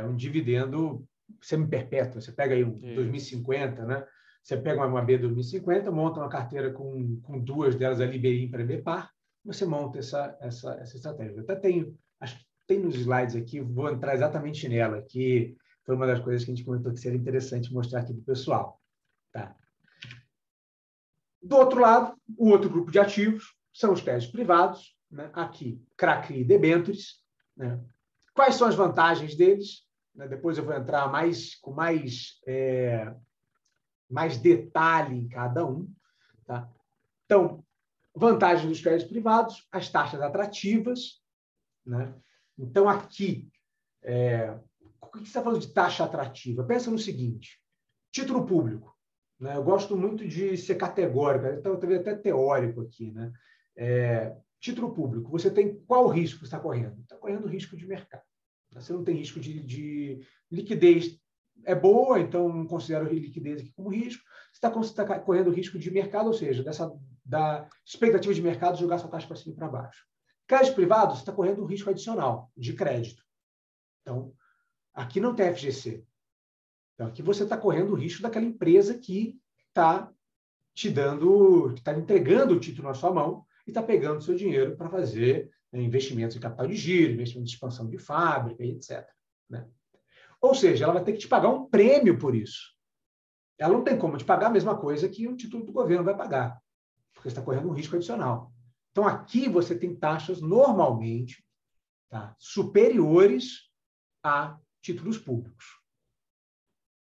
um dividendo semi-perpétuo. Você pega aí um 2050, né? Você pega uma B 2050, monta uma carteira com duas delas ali, BI para BPAR, você monta essa estratégia. Eu até tenho, acho que tem nos slides aqui, vou entrar exatamente nela, que foi uma das coisas que a gente comentou que seria interessante mostrar aqui para o pessoal. Tá? Do outro lado, o outro grupo de ativos são os créditos privados, né? Aqui, CRA-CRI e debêntures, né? Quais são as vantagens deles? Depois eu vou entrar com mais detalhe em cada um. Tá? Então, vantagem dos créditos privados, as taxas atrativas, né? Então, aqui, o que você está falando de taxa atrativa? Pensa no seguinte: título público. Né? Eu gosto muito de ser categórico, então eu até teórico aqui. Né? Título público, você tem qual risco que você está correndo? Está correndo risco de mercado. Você não tem risco de liquidez. É boa, então não considero liquidez aqui como risco. Você está correndo risco de mercado, ou seja, da expectativa de mercado jogar sua taxa para cima e para baixo. Crédito privado, você está correndo um risco adicional de crédito. Então, aqui não tem FGC. Então, aqui você está correndo o risco daquela empresa que está entregando o título na sua mão e está pegando o seu dinheiro para fazer investimentos em capital de giro, investimentos de expansão de fábrica, etc. Né? Ou seja, ela vai ter que te pagar um prêmio por isso. Ela não tem como te pagar a mesma coisa que um título do governo vai pagar, porque você está correndo um risco adicional. Então, aqui você tem taxas normalmente, tá, superiores a títulos públicos.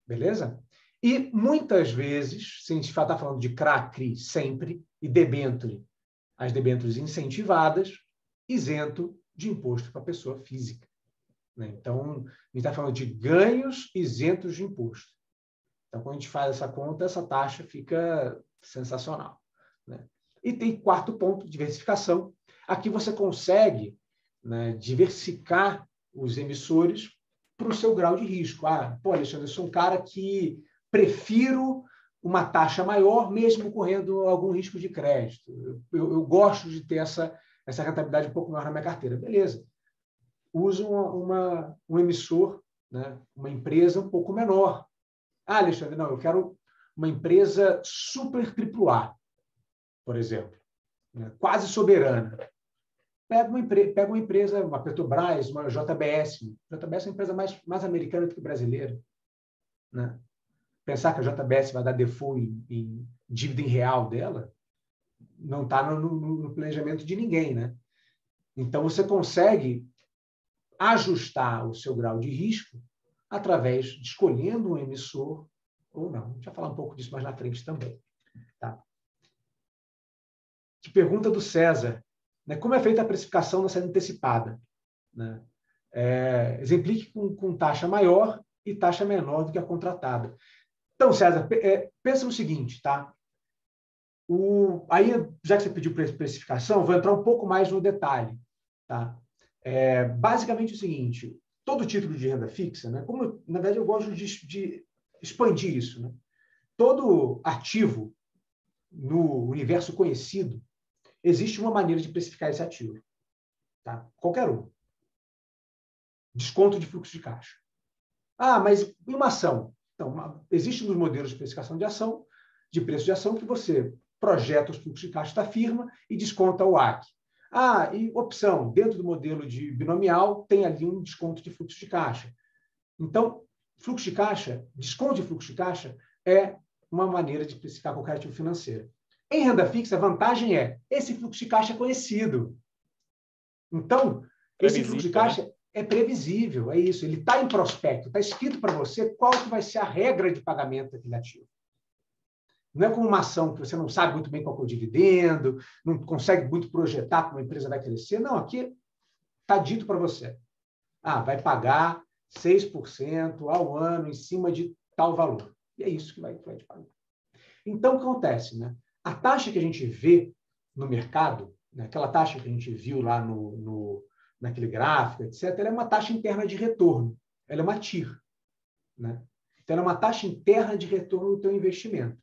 Beleza? E, muitas vezes, se a gente está falando de CRA-CRI sempre, e debênture, as debêntures incentivadas, isento de imposto para a pessoa física. Então, a gente está falando de ganhos isentos de imposto. Então, quando a gente faz essa conta, essa taxa fica sensacional. Né? E tem quarto ponto, diversificação. Aqui você consegue, né, diversificar os emissores para o seu grau de risco. Alexandre, eu sou um cara que prefiro uma taxa maior, mesmo correndo algum risco de crédito. Eu gosto de ter essa rentabilidade um pouco maior na minha carteira. Beleza. Uso um emissor, né, uma empresa um pouco menor. Alexandre, não, eu quero uma empresa super AAA, por exemplo, né? Quase soberana. Pega uma empresa, uma Petrobras, uma JBS. A JBS é uma empresa mais americana do que brasileira, né? Pensar que a JBS vai dar default em dívida em real dela não está no planejamento de ninguém, né? Então, você consegue ajustar o seu grau de risco através de escolhendo um emissor ou não. A gente vai falar um pouco disso mais na frente também. Tá? Que pergunta do César, né? Como é feita a precificação da saída antecipada? Né? Exemplifique com taxa maior e taxa menor do que a contratada. Então, César, pensa no seguinte, tá? Aí, já que você pediu precificação, vou entrar um pouco mais no detalhe. Tá? Basicamente o seguinte, todo título de renda fixa, né? Como, na verdade, eu gosto de expandir isso. Né? Todo ativo no universo conhecido, existe uma maneira de precificar esse ativo. Tá? Qualquer um. Desconto de fluxo de caixa. Ah, mas e uma ação? Então, existem nos modelos de precificação de ação, de preço de ação, que você projeta os fluxos de caixa da firma e desconta o AC. Ah, e opção, dentro do modelo de binomial, tem ali um desconto de fluxo de caixa. Então, fluxo de caixa, desconto de fluxo de caixa é uma maneira de precificar qualquer ativo financeiro. Em renda fixa, a vantagem é esse fluxo de caixa é conhecido. Então, esse fluxo de caixa é previsível, é isso. Ele está em prospecto, está escrito para você qual que vai ser a regra de pagamento daquele ativo. Não é como uma ação que você não sabe muito bem qual é o dividendo, não consegue muito projetar como a empresa vai crescer. Não, aqui está dito para você. Vai pagar 6% ao ano em cima de tal valor. E é isso que vai te pagar. Então, o que acontece? Né? A taxa que a gente vê no mercado, né, aquela taxa que a gente viu lá naquele gráfico, etc., ela é uma taxa interna de retorno. Ela é uma TIR. Né? Então, ela é uma taxa interna de retorno do teu investimento.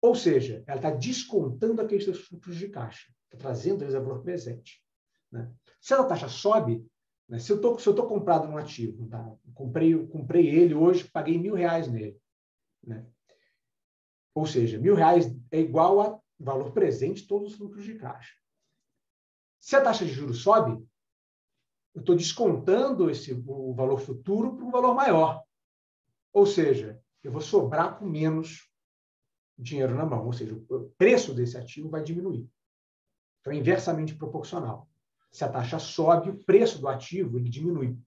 Ou seja, ela está descontando aqueles seus fluxos de caixa, está trazendo eles a valor presente. Né? Se a taxa sobe, né, se eu estou comprado num ativo, tá? comprei ele hoje, paguei R$1.000 nele. Né? Ou seja, R$1.000 é igual a valor presente de todos os fluxos de caixa. Se a taxa de juros sobe, eu estou descontando o valor futuro para um valor maior. Ou seja, eu vou sobrar com menos dinheiro na mão, ou seja, o preço desse ativo vai diminuir. Então, é inversamente proporcional. Se a taxa sobe, o preço do ativo ele diminui.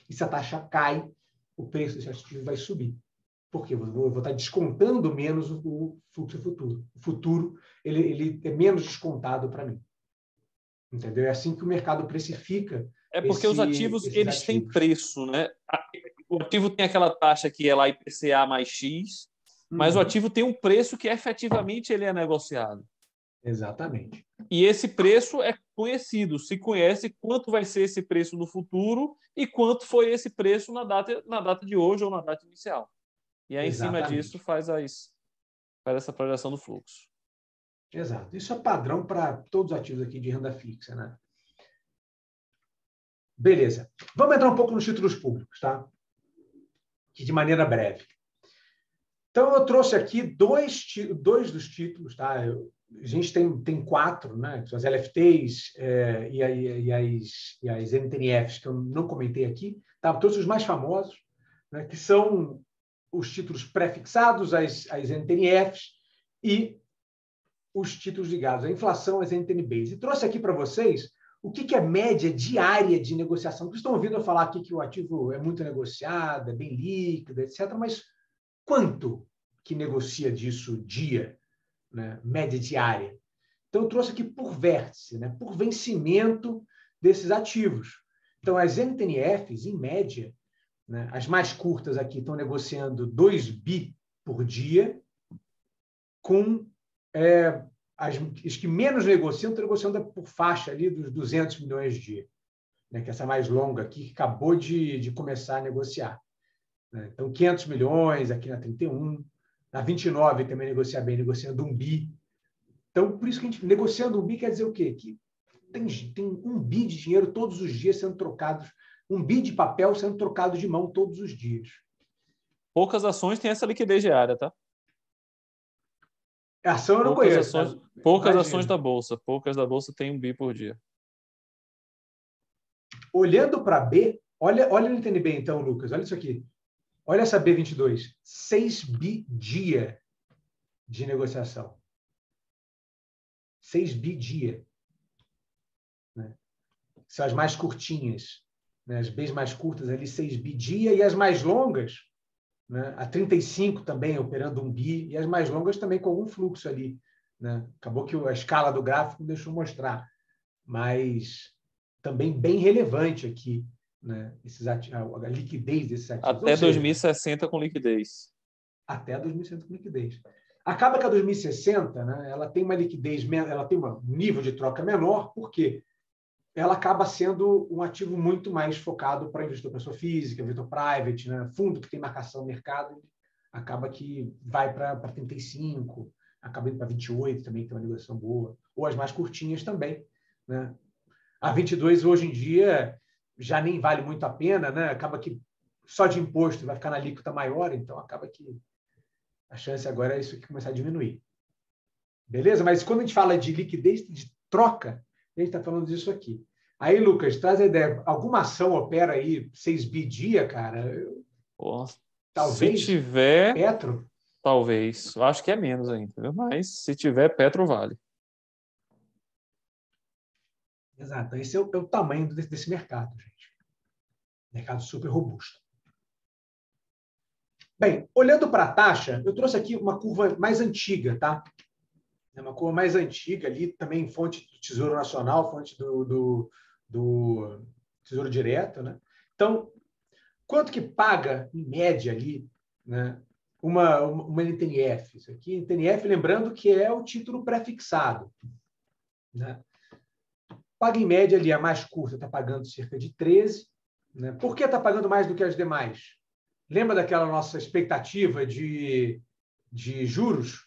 E se a taxa cai, o preço desse ativo vai subir. Por quê? Eu vou estar descontando menos o fluxo futuro. O futuro ele é menos descontado para mim. Entendeu? É assim que o mercado precifica. É porque os ativos eles têm preço, né? O ativo tem aquela taxa que é lá IPCA mais X, mas o ativo tem um preço que efetivamente ele é negociado. Exatamente. E esse preço é conhecido, se conhece quanto vai ser esse preço no futuro e quanto foi esse preço na data de hoje ou na data inicial. E aí, Exatamente. em cima disso, faz essa projeção do fluxo. Exato. Isso é padrão para todos os ativos aqui de renda fixa, né? Beleza. Vamos entrar um pouco nos títulos públicos, tá? Que de maneira breve. Então, eu trouxe aqui dois dos títulos, tá? A gente tem 4, né? As LFTs e as NTNFs, que eu não comentei aqui, tá? Todos os mais famosos, né? Que são os títulos prefixados às NTNFs e os títulos ligados à inflação, às NTNBs. E trouxe aqui para vocês o que é média diária de negociação. Vocês estão ouvindo eu falar aqui que o ativo é muito negociado, é bem líquido, etc., mas quanto que negocia disso dia, né? Média diária? Então, eu trouxe aqui por vértice, né? Por vencimento desses ativos. Então, as NTNFs, em média, né? As mais curtas aqui estão negociando 2 bi por dia, com as que menos negociam, estão negociando por faixa ali dos 200 milhões de dia, né? Que é essa mais longa aqui, que acabou de começar a negociar. Né? Então, 500 milhões aqui na 31, na 29 também negocia bem, negociando 1 bi. Então, por isso que a gente, negociando 1 bi quer dizer o quê? Que tem 1 bi de dinheiro todos os dias sendo trocados, 1 bi de papel sendo trocado de mão todos os dias. Poucas ações têm essa liquidez diária, tá? A ação eu não conheço. Poucas ações da Bolsa. Poucas da Bolsa têm 1 bi por dia. Olhando para B, olha o NTNB então, Lucas. Olha isso aqui. Olha essa B22. 6 bi dia de negociação. 6 bi dia. Né? São as mais curtinhas. Né? As Bs mais curtas ali, 6 bi dia. E as mais longas, né? A 35 também operando 1 bi. E as mais longas também com algum fluxo ali. Né? Acabou que a escala do gráfico deixou mostrar. Mas também bem relevante aqui, né? A liquidez desses ativos. Até 2060 com liquidez. Até 2060 com liquidez. Acaba que a 2060, né, ela tem uma liquidez, ela tem um nível de troca menor, porque ela acaba sendo um ativo muito mais focado para investidor pessoa física, investidor private, né, fundo que tem marcação no mercado, acaba que vai para 35, acaba indo para 28 também, que tem uma negociação boa, ou as mais curtinhas também. Né? A 22 hoje em dia já nem vale muito a pena, né? Acaba que só de imposto vai ficar na alíquota maior, então acaba que a chance agora é isso aqui começar a diminuir. Beleza? Mas quando a gente fala de liquidez, de troca, a gente está falando disso aqui. Aí, Lucas, traz a ideia. Alguma ação opera aí 6 bi dia, cara? Talvez. Se tiver... Petro? Talvez. Eu acho que é menos ainda, viu? Mas se tiver, Petro vale. Exato. Esse é o tamanho desse mercado, gente. Mercado super robusto. Bem, olhando para a taxa, eu trouxe aqui uma curva mais antiga, tá? É uma curva mais antiga ali, também fonte do Tesouro Nacional, fonte do Tesouro Direto, né? Então, quanto que paga, em média, ali, né, uma NTNF? Isso aqui, NTNF, lembrando que é o título pré-fixado. Né? Paga, em média, ali, a mais curta está pagando cerca de 13. Né? Por que está pagando mais do que as demais? Lembra daquela nossa expectativa de juros?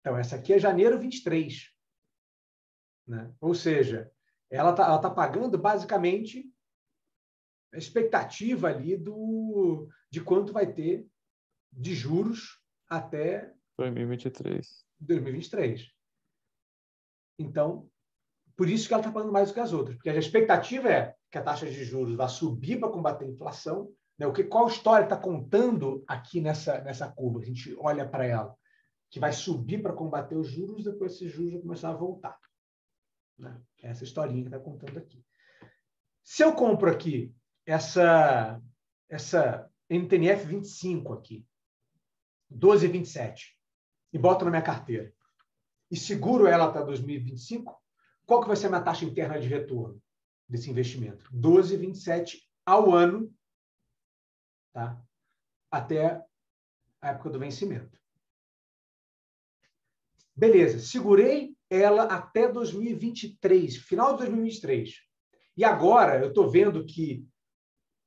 Então, essa aqui é janeiro 23. Né? Ou seja, ela tá pagando basicamente a expectativa ali de quanto vai ter de juros até 2023. Então, por isso que ela está pagando mais do que as outras. Porque a expectativa é que a taxa de juros vai subir para combater a inflação. Né? Qual história está contando aqui nessa curva? A gente olha para ela. Que vai subir para combater os juros, depois esses juros vão começar a voltar. Né? Essa historinha que está contando aqui. Se eu compro aqui essa NTNF 25 aqui, 12,27, e boto na minha carteira, e seguro ela até 2025, qual que vai ser a minha taxa interna de retorno desse investimento? 12,27 ao ano, tá? Até a época do vencimento. Beleza, segurei ela até 2023, final de 2023. E agora eu estou vendo que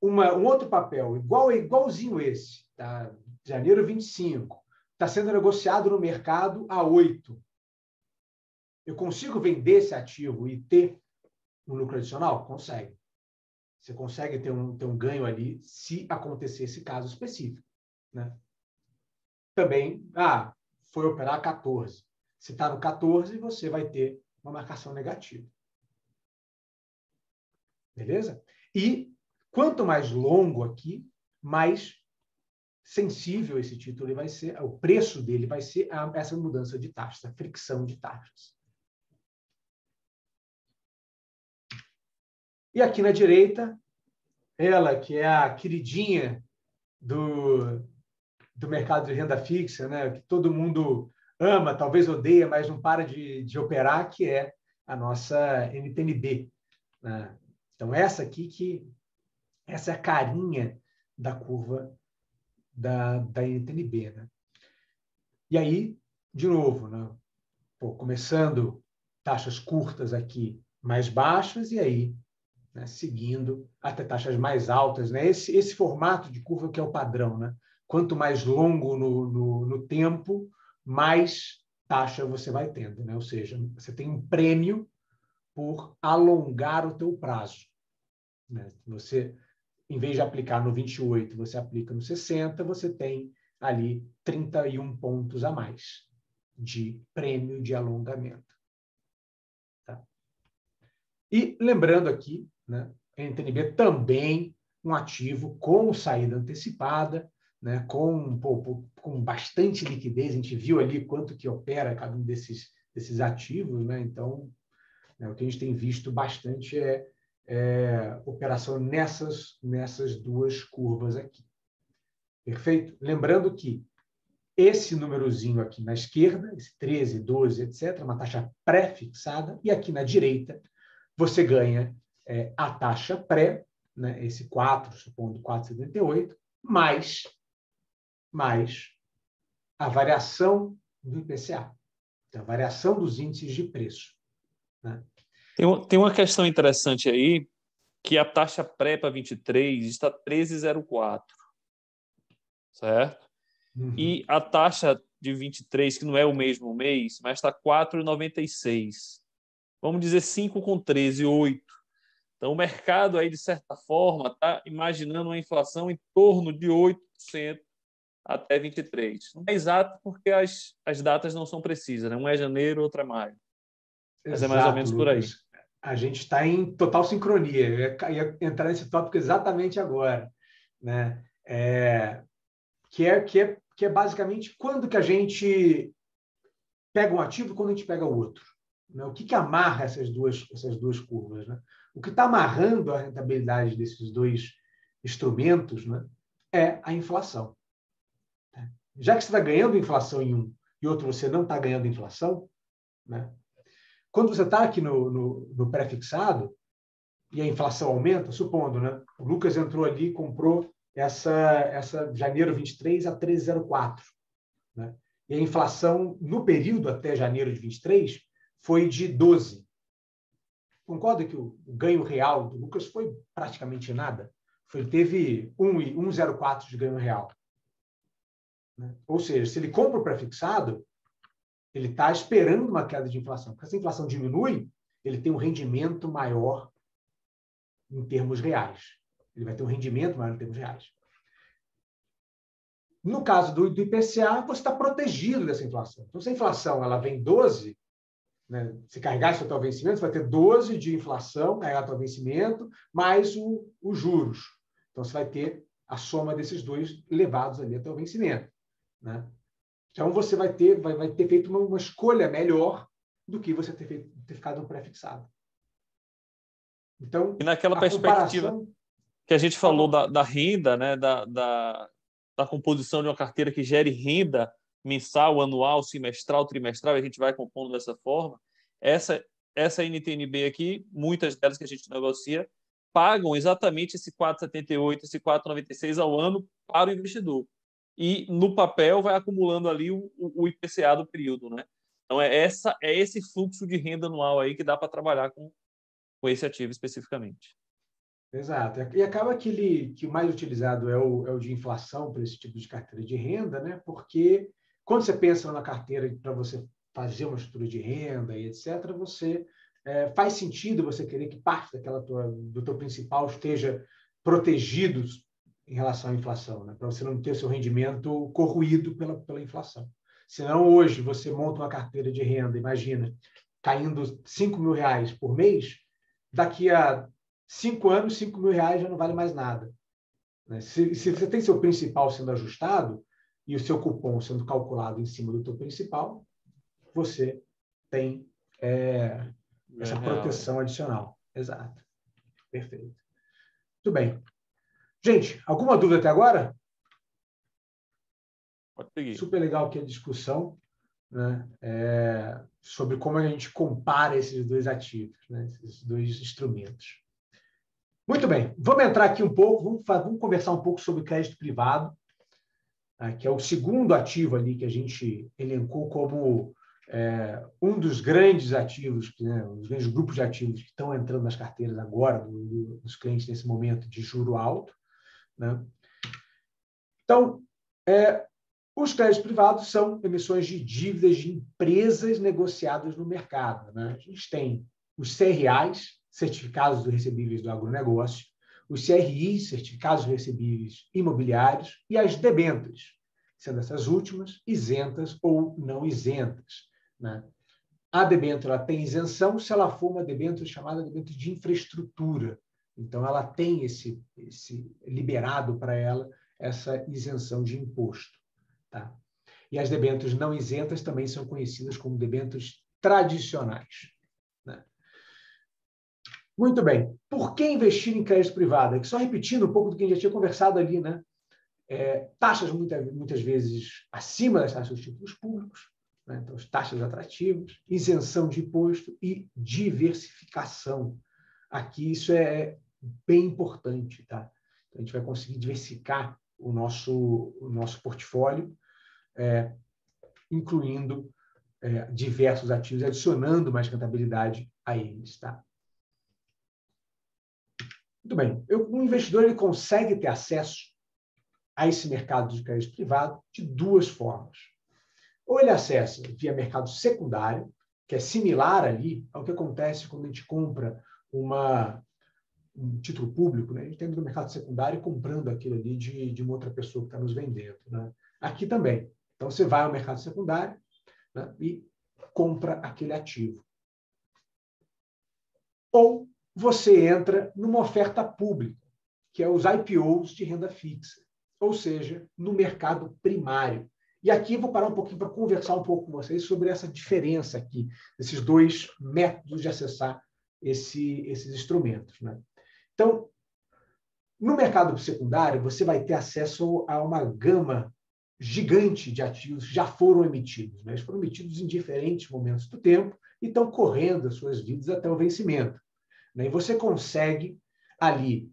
um outro papel, igualzinho esse, tá? Janeiro 25, está sendo negociado no mercado a 8. Eu consigo vender esse ativo e ter um lucro adicional? Consegue. Você consegue ter um ganho ali se acontecer esse caso específico. Né? Também, foi operar 14. Se está no 14, você vai ter uma marcação negativa. Beleza? E quanto mais longo aqui, mais sensível esse título vai ser, o preço dele vai ser essa mudança de taxa, essa fricção de taxas. E aqui na direita, ela que é a queridinha do mercado de renda fixa, né? Que todo mundo ama, talvez odeia, mas não para de operar, que é a nossa NTNB. Né? Então, essa é a carinha da curva da NTNB. Né? E aí, de novo, né? Começando taxas curtas aqui mais baixas, e aí, né, seguindo até taxas mais altas. Né? Esse formato de curva que é o padrão. Né? Quanto mais longo no tempo, mais taxa você vai tendo. Né? Ou seja, você tem um prêmio por alongar o teu prazo. Né? Você, em vez de aplicar no 28, você aplica no 60, você tem ali 31 pontos a mais de prêmio de alongamento. Tá? E lembrando aqui, né, NTNB também um ativo com saída antecipada, né, com bastante liquidez. A gente viu ali quanto que opera cada um desses ativos, né? Então, né, o que a gente tem visto bastante é operação nessas duas curvas aqui. Perfeito? Lembrando que esse númerozinho aqui na esquerda, esse 13, 12, etc., é uma taxa pré-fixada, e aqui na direita você ganha a taxa pré, né, esse 4, supondo 4,78, mais a variação do IPCA, a variação dos índices de preço. Né? Tem uma questão interessante aí, que a taxa pré para 23 está 13,04, certo? Uhum. E a taxa de 23, que não é o mesmo mês, mas está 4,96. Vamos dizer 5 com 13, 8. Então, o mercado, aí, de certa forma, está imaginando uma inflação em torno de 8% até 23. Não é exato porque as datas não são precisas, né? Um é janeiro, outro é maio. Mas é mais ou menos por aí. Lucas. A gente está em total sincronia. Eu ia entrar nesse tópico exatamente agora. Né? Que é basicamente quando que a gente pega um ativo e quando a gente pega o outro. Né? O que amarra essas duas curvas? Né? O que está amarrando a rentabilidade desses dois instrumentos, né, é a inflação. Já que você está ganhando inflação em um e outro você não está ganhando inflação, né? Quando você está aqui no pré-fixado e a inflação aumenta, supondo, né, o Lucas entrou ali e comprou essa janeiro 23 a 13,04. Né? E a inflação no período até janeiro de 23 foi de 12. Concorda que o ganho real do Lucas foi praticamente nada? Ele teve 1,04 de ganho real. Né? Ou seja, se ele compra o pré-fixado, ele está esperando uma queda de inflação. Porque se a inflação diminui, ele tem um rendimento maior em termos reais. Ele vai ter um rendimento maior em termos reais. No caso do IPCA, você está protegido dessa inflação. Então, se a inflação ela vem 12, né, se carregar isso até o vencimento, você vai ter 12 de inflação, carregado até o vencimento, mais os juros. Então, você vai ter a soma desses dois levados ali até o vencimento. Né? Então, você vai ter feito uma escolha melhor do que você ter ficado no pré-fixado. Então, e naquela perspectiva que a gente falou da renda, né, da composição de uma carteira que gere renda mensal, anual, semestral, trimestral, a gente vai compondo dessa forma, essa NTNB aqui, muitas delas que a gente negocia, pagam exatamente esse 4,78, esse 4,96 ao ano para o investidor. E no papel vai acumulando ali o IPCA do período, né? Então é esse fluxo de renda anual aí que dá para trabalhar com esse ativo especificamente. Exato. E acaba que o mais utilizado é o de inflação para esse tipo de carteira de renda, né? Porque quando você pensa numa carteira para você fazer uma estrutura de renda e etc., faz sentido você querer que parte do teu principal esteja protegido em relação à inflação, né? Para você não ter seu rendimento corroído pela inflação. Senão, hoje, você monta uma carteira de renda, imagina, caindo R$5.000 por mês, daqui a 5 anos, R$5.000 já não vale mais nada. Né? Se você tem seu principal sendo ajustado e o seu cupom sendo calculado em cima do teu principal, você tem essa proteção adicional. Exato. Perfeito. Muito bem. Gente, alguma dúvida até agora? Pode seguir. Super legal aqui a discussão, né, sobre como a gente compara esses dois ativos, né, esses dois instrumentos. Muito bem, vamos entrar aqui um pouco, vamos conversar um pouco sobre crédito privado, que é o segundo ativo ali que a gente elencou como um dos grandes ativos, né, os grandes grupos de ativos que estão entrando nas carteiras agora dos clientes nesse momento de juro alto. Né? Então, os créditos privados são emissões de dívidas de empresas negociadas no mercado. Né? A gente tem os CRAs, Certificados de Recebíveis do Agronegócio, os CRIs, Certificados de Recebíveis Imobiliários, e as debêntures, sendo essas últimas isentas ou não isentas, né? A debênture ela tem isenção se ela for uma debênture chamada debênture de infraestrutura. Então, ela tem esse liberado para ela essa isenção de imposto. Tá? E as debêntures não isentas também são conhecidas como debêntures tradicionais. Né? Muito bem. Por que investir em crédito privado? Aqui só repetindo um pouco do que a gente já tinha conversado ali, né? Taxas muitas vezes acima das taxas dos títulos públicos, né? Então, as taxas atrativas, isenção de imposto e diversificação. Aqui isso é bem importante. Tá? Então, a gente vai conseguir diversificar o nosso portfólio, incluindo diversos ativos, adicionando mais rentabilidade a eles. Tá? Muito bem. Um investidor ele consegue ter acesso a esse mercado de crédito privado de duas formas. Ou ele acessa via mercado secundário, que é similar ali ao que acontece quando a gente compra um título público, né? A gente tem no mercado secundário comprando aquilo ali de uma outra pessoa que está nos vendendo. Né? Aqui também. Então, você vai ao mercado secundário, né, e compra aquele ativo. Ou você entra numa oferta pública, que é os IPOs de renda fixa, ou seja, no mercado primário. E aqui eu vou parar um pouquinho para conversar um pouco com vocês sobre essa diferença aqui, desses dois métodos de acessar esses instrumentos. Né? Então, no mercado secundário, você vai ter acesso a uma gama gigante de ativos que já foram emitidos. Né? Eles foram emitidos em diferentes momentos do tempo e estão correndo as suas vidas até o vencimento. Né? E você consegue, ali,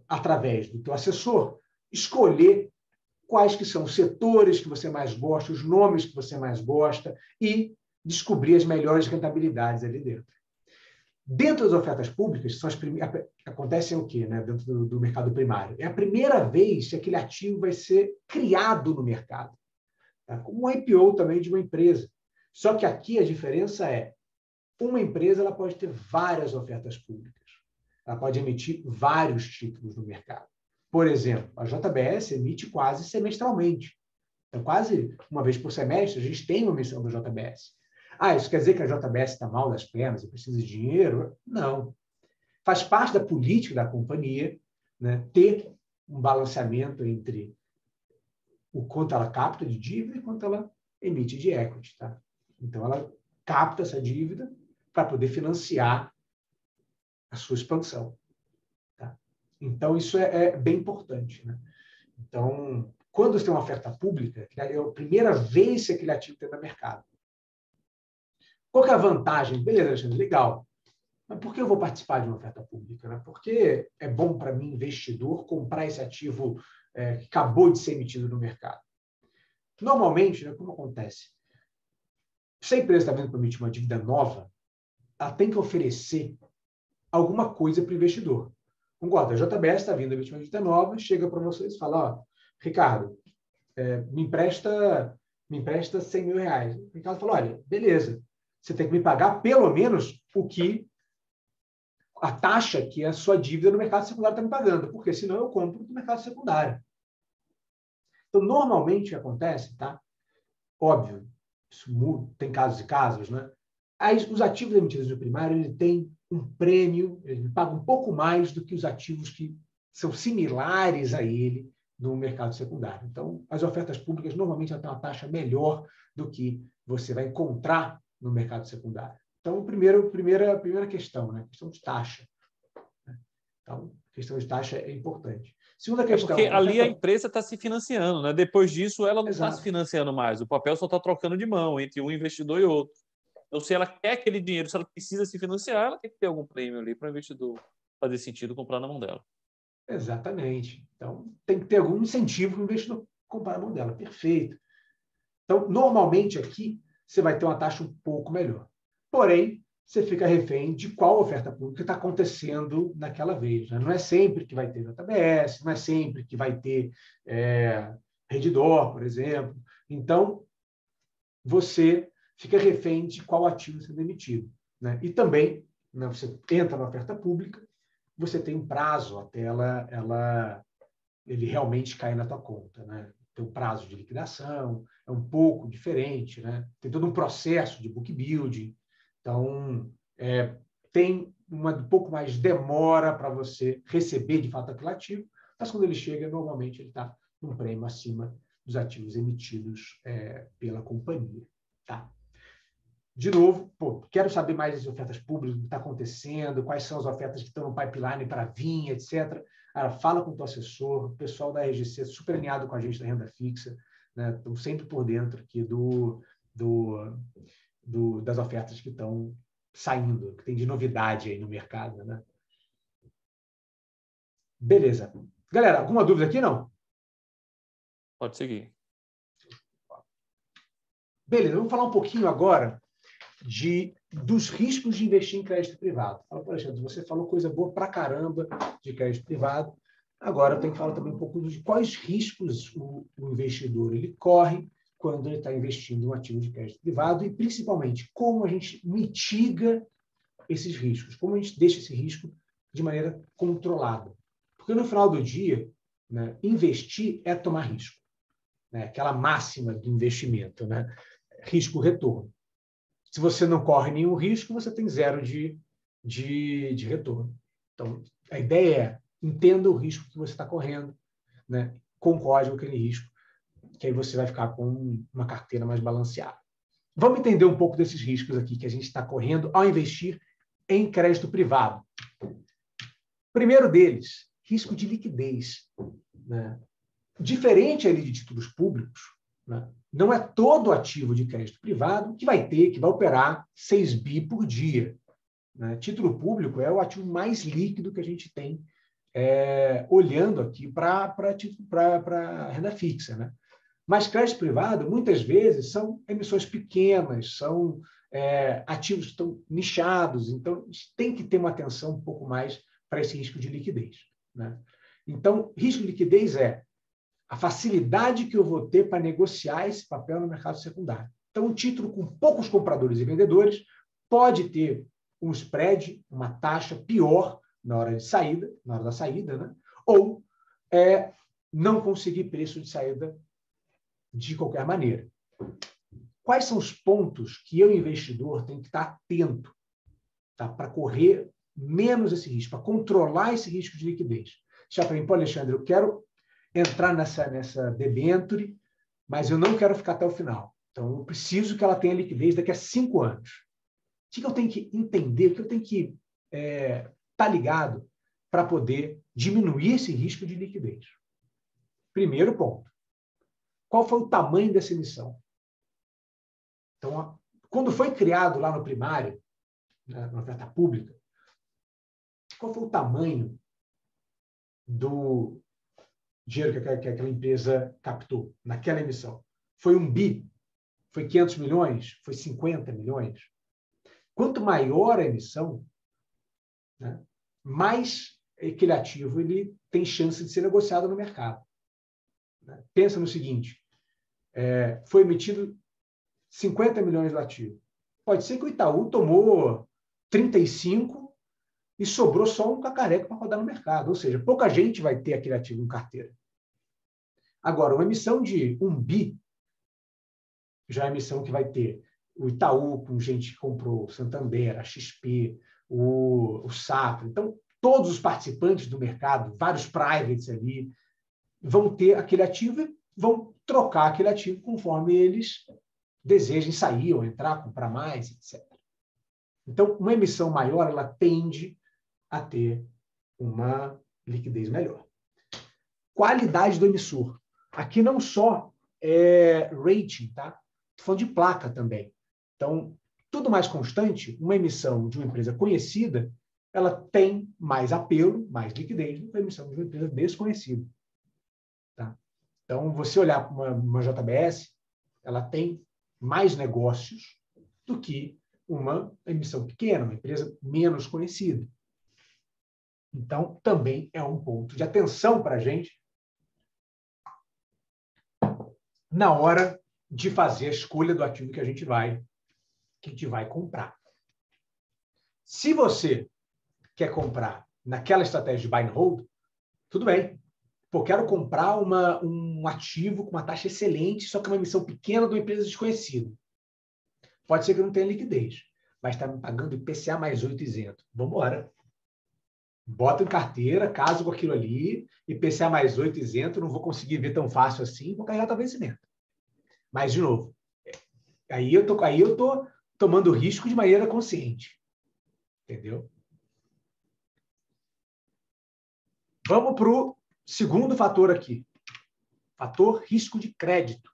através do teu assessor, escolher quais que são os setores que você mais gosta, os nomes que você mais gosta e descobrir as melhores rentabilidades ali dentro. Dentro das ofertas públicas, acontecem o quê, né, dentro do mercado primário? É a primeira vez que aquele ativo vai ser criado no mercado, tá? Como um IPO também de uma empresa. Só que aqui a diferença é uma empresa ela pode ter várias ofertas públicas. Ela pode emitir vários títulos no mercado. Por exemplo, a JBS emite quase semestralmente. Então, quase uma vez por semestre, a gente tem uma emissão da JBS. Isso quer dizer que a JBS está mal das pernas e precisa de dinheiro? Não. Faz parte da política da companhia, né, ter um balanceamento entre o quanto ela capta de dívida e quanto ela emite de equity. Tá? Então, ela capta essa dívida para poder financiar a sua expansão. Tá? Então, isso é bem importante. Né? Então, quando você tem uma oferta pública, é a primeira vez que aquele ativo está no mercado. Qual que é a vantagem? Beleza, Alexandre, legal. Mas por que eu vou participar de uma oferta pública? Né? Porque é bom para mim, investidor, comprar esse ativo que acabou de ser emitido no mercado. Normalmente, né, como acontece? Se a empresa está vindo para emitir uma dívida nova, ela tem que oferecer alguma coisa para o investidor. Concorda? A JBS está vindo emitir uma dívida nova, chega para vocês e fala, Ricardo, me empresta 100 mil reais. O Ricardo falou, olha, beleza, você tem que me pagar pelo menos a taxa que a sua dívida no mercado secundário está me pagando, porque senão eu compro no mercado secundário. Então, normalmente o que acontece, tá? Óbvio, isso tem casos e casos, né? Os ativos emitidos no primário, ele tem um prêmio, ele paga um pouco mais do que os ativos que são similares a ele no mercado secundário. Então, as ofertas públicas normalmente têm uma taxa melhor do que você vai encontrar no mercado secundário. Então, primeira questão, né? Questão de taxa. Então, a questão de taxa é importante. Segunda questão... Porque ali a empresa está se financiando, né? Depois disso, ela não está Exato. se financiando mais. O papel só está trocando de mão entre um investidor e outro. Então, se ela quer aquele dinheiro, se ela precisa se financiar, ela tem que ter algum prêmio ali para o investidor fazer sentido comprar na mão dela. Exatamente. Então, tem que ter algum incentivo para o investidor comprar na mão dela. Perfeito. Então, normalmente aqui, você vai ter uma taxa um pouco melhor. Porém, você fica refém de qual oferta pública está acontecendo naquela vez. Né? Não é sempre que vai ter JBS, não é sempre que vai ter Redditor, por exemplo. Então, você fica refém de qual ativo sendo emitido. Né? E também, né, você entra na oferta pública, você tem um prazo até ele realmente cair na tua conta. Né? tem um prazo de liquidação, é um pouco diferente, né? Tem todo um processo de book building. Então, tem um pouco mais de demora para você receber, de fato, aquele ativo, mas quando ele chega, normalmente ele está num prêmio acima dos ativos emitidos pela companhia. Tá? De novo, quero saber mais das ofertas públicas, o que está acontecendo, quais são as ofertas que estão no pipeline para vir, etc. Fala com o teu assessor, o pessoal da RGC super alinhado com a gente da renda fixa, né? Estão sempre por dentro aqui das ofertas que estão saindo, que tem de novidade aí no mercado, né? Beleza. Galera, alguma dúvida aqui, não? Pode seguir. Beleza, vamos falar um pouquinho agora dos riscos de investir em crédito privado. Fala, Alexandre, você falou coisa boa pra caramba de crédito privado. Agora eu tenho que falar também um pouco de quais riscos o investidor ele corre quando ele está investindo em um ativo de crédito privado e, principalmente, como a gente mitiga esses riscos, como a gente deixa esse risco de maneira controlada. Porque, no final do dia, né, investir é tomar risco. Né? Aquela máxima do investimento, né? Risco-retorno. Se você não corre nenhum risco, você tem zero de retorno. Então, a ideia é entenda o risco que você está correndo, né? Concorde com aquele risco, que aí você vai ficar com uma carteira mais balanceada. Vamos entender um pouco desses riscos aqui que a gente está correndo ao investir em crédito privado. Primeiro deles, risco de liquidez. Né? Diferente ali de títulos públicos, né? Não é todo ativo de crédito privado que vai operar 6 bi por dia. Né? Título público é o ativo mais líquido que a gente tem olhando aqui para a renda fixa. Né? Mas crédito privado, muitas vezes, são emissões pequenas, são ativos que estão nichados, então a gente tem que ter uma atenção um pouco mais para esse risco de liquidez. Né? Então, risco de liquidez é a facilidade que eu vou ter para negociar esse papel no mercado secundário. Então, um título com poucos compradores e vendedores pode ter um spread, uma taxa pior na hora da saída, né? Ou não conseguir preço de saída de qualquer maneira. Quais são os pontos que eu, investidor, tenho que estar atento, tá? Para correr menos esse risco, para controlar esse risco de liquidez? Já para mim, Alexandre, eu quero entrar nessa debenture, mas eu não quero ficar até o final. Então, eu preciso que ela tenha liquidez daqui a 5 anos. O que eu tenho que entender, o que eu tenho que estar ligado para poder diminuir esse risco de liquidez? Primeiro ponto. Qual foi o tamanho dessa emissão? Então, quando foi criado lá no primário, na oferta pública, qual foi o tamanho do dinheiro que aquela empresa captou naquela emissão? Foi 1 bi? Foi 500 milhões? Foi 50 milhões? Quanto maior a emissão, né, mais aquele ativo ele tem chance de ser negociado no mercado. Né? Pensa no seguinte, foi emitido 50 milhões do ativo. Pode ser que o Itaú tomou 35 e sobrou só um cacareco para rodar no mercado. Ou seja, pouca gente vai ter aquele ativo em carteira. Agora, uma emissão de 1 bi, já é a emissão que vai ter o Itaú, com gente que comprou o Santander, a XP, o Safra. Então, todos os participantes do mercado, vários privates ali, vão ter aquele ativo e vão trocar aquele ativo conforme eles desejem sair ou entrar, comprar mais, etc. Então, uma emissão maior, ela tende a ter uma liquidez melhor. Qualidade do emissor. Aqui não só rating, tá? Estou falando de placa também. Então, tudo mais constante, uma emissão de uma empresa conhecida, ela tem mais apelo, mais liquidez do que a emissão de uma empresa desconhecida. Tá? Então, você olhar para uma JBS, ela tem mais negócios do que uma emissão pequena, uma empresa menos conhecida. Então, também é um ponto de atenção para a gente na hora de fazer a escolha do ativo que a gente vai comprar. Se você quer comprar naquela estratégia de buy and hold, tudo bem. Pô, quero comprar um ativo com uma taxa excelente, só que uma emissão pequena de uma empresa desconhecida. Pode ser que eu não tenha liquidez, mas está me pagando IPCA mais 8 isento. Vamos embora. Bota em carteira, caso com aquilo ali, IPCA mais 8 isento, não vou conseguir ver tão fácil assim, vou carregar o vencimento. Mas, de novo, aí eu tô tomando risco de maneira consciente. Entendeu? Vamos para o segundo fator aqui. Fator risco de crédito.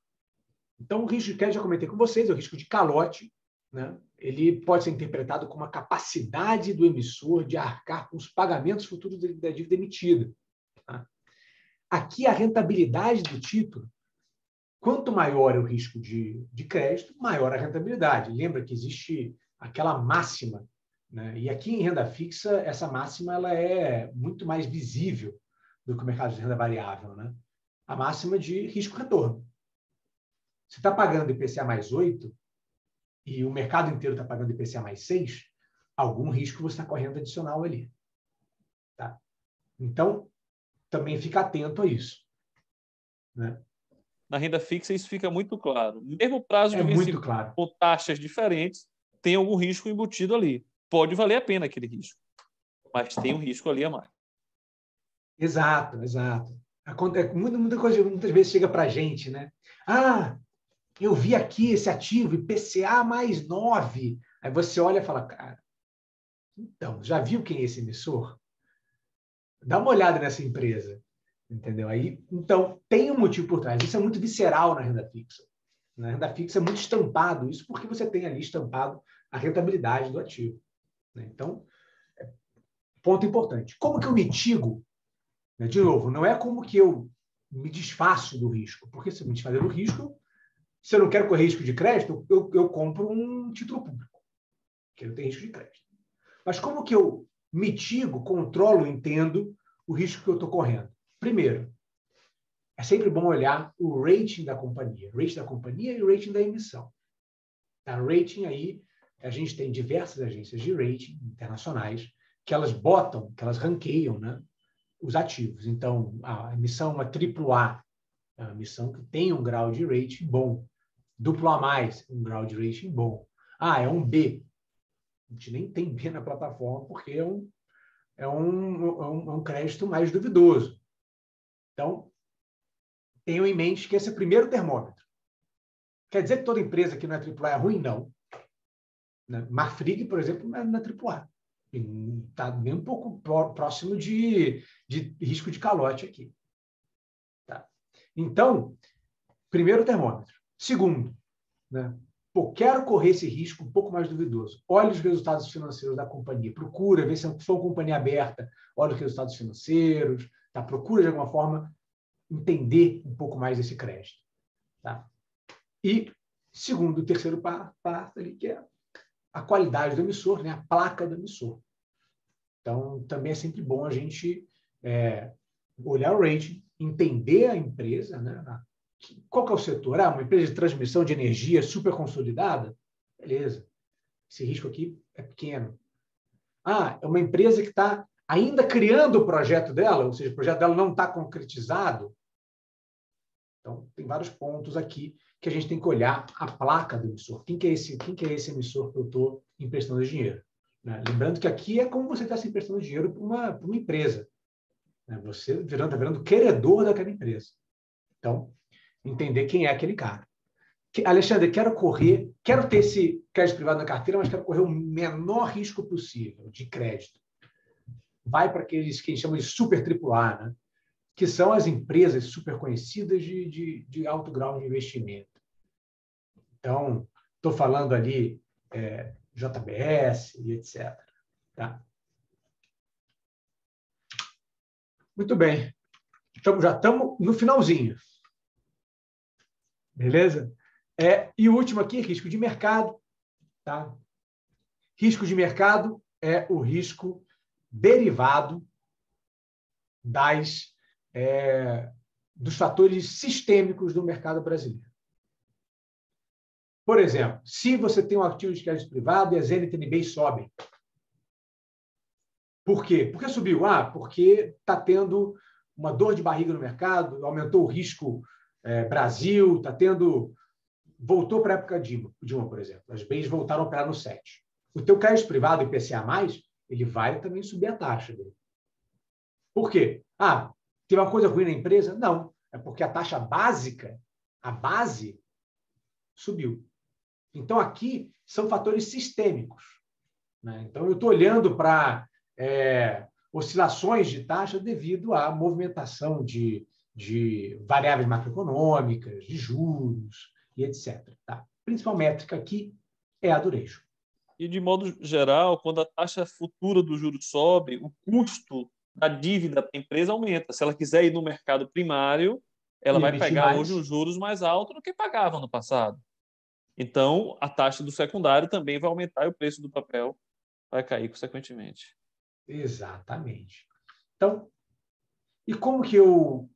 Então, o risco de crédito, já comentei com vocês, é o risco de calote, né? Ele pode ser interpretado como a capacidade do emissor de arcar com os pagamentos futuros da dívida emitida. Tá? Aqui, a rentabilidade do título, quanto maior é o risco de crédito, maior a rentabilidade. Lembra que existe aquela máxima, né? E aqui em renda fixa, essa máxima ela é muito mais visível do que o mercado de renda variável, né? A máxima de risco-retorno. Você está pagando IPCA mais 8 e o mercado inteiro está pagando IPCA mais 6, algum risco você está correndo adicional ali. Tá? Então, também fica atento a isso. Né? Na renda fixa, isso fica muito claro. Mesmo prazo de vencimento claro. Com taxas diferentes, tem algum risco embutido ali. Pode valer a pena aquele risco, mas tem um risco ali a mais. Exato, exato. Muita coisa, muitas vezes chega para a gente, né? Ah, eu vi aqui esse ativo, IPCA mais 9. Aí você olha e fala, cara, então, já viu quem é esse emissor? Dá uma olhada nessa empresa. Entendeu? Aí, então, tem um motivo por trás. Isso é muito visceral na renda fixa. Na renda fixa é muito estampado isso porque você tem ali estampado a rentabilidade do ativo. Né? Então, ponto importante. Como que eu mitigo? De novo, não é como que eu me desfaço do risco. Porque se eu me desfazer do risco, se eu não quero correr risco de crédito, eu compro um título público, que não tem risco de crédito. Mas como que eu mitigo, controlo, entendo o risco que eu estou correndo? Primeiro, é sempre bom olhar o rating da companhia. Rating da companhia e o rating da emissão. A rating aí, a gente tem diversas agências de rating internacionais que elas botam, que elas ranqueiam, né, os ativos. Então, a emissão uma AAA, é uma emissão que tem um grau de rating bom. AA+, um grau de rating bom. Ah, é um B. A gente nem tem B na plataforma porque é um crédito mais duvidoso. Então, tenham em mente que esse é o primeiro termômetro. Quer dizer que toda empresa que não é AAA é ruim? Não. Marfrig, por exemplo, não é AAA. Está bem um pouco próximo de risco de calote aqui. Tá? Então, primeiro termômetro. Segundo, né? Quero correr esse risco um pouco mais duvidoso. Olhe os resultados financeiros da companhia. Procura ver se for uma companhia aberta. Olha os resultados financeiros. Tá? Procura, de alguma forma, entender um pouco mais desse crédito. Tá? E segundo, terceiro parte ali, que é a qualidade do emissor, né? A placa do emissor. Então, também é sempre bom a gente olhar o rating, entender a empresa, né? Qual que é o setor? Uma empresa de transmissão de energia super consolidada? Beleza. Esse risco aqui é pequeno. É uma empresa que está ainda criando o projeto dela, ou seja, o projeto dela não está concretizado. Então, tem vários pontos aqui que a gente tem que olhar a placa do emissor. Quem que é esse emissor que eu estou emprestando dinheiro? Né? Lembrando que aqui é como você está se emprestando dinheiro para uma empresa. Né? Você está virando queredor daquela empresa. Então, entender quem é aquele cara. Alexandre, quero ter esse crédito privado na carteira, mas quero correr o menor risco possível de crédito. Vai para aqueles que a gente chama de super AAA, né? Que são as empresas super conhecidas de alto grau de investimento. Então, estou falando ali JBS e etc. Tá? Muito bem. Então, já estamos no finalzinho. Beleza? E o último aqui, risco de mercado. Tá? Risco de mercado é o risco derivado dos fatores sistêmicos do mercado brasileiro. Por exemplo, se você tem um ativo de crédito privado e as NTNBs sobem. Por quê? Por que subiu? Porque está tendo uma dor de barriga no mercado, aumentou o risco Brasil, voltou para a época Dilma, por exemplo. As BEIs voltaram a operar no 7. O teu crédito privado IPCA+, ele vai também subir a taxa dele. Por quê? Tem uma coisa ruim na empresa? Não. É porque a taxa básica, a base, subiu. Então, aqui são fatores sistêmicos, né? Então, eu estou olhando para oscilações de taxa devido à movimentação de variáveis macroeconômicas, de juros e etc. Tá? A principal métrica aqui é a duration. E, de modo geral, quando a taxa futura do juros sobe, o custo da dívida para a empresa aumenta. Se ela quiser ir no mercado primário, ela vai pegar hoje os juros mais altos do que pagava no passado. Então, a taxa do secundário também vai aumentar e o preço do papel vai cair consequentemente. Exatamente. Então, e como que eu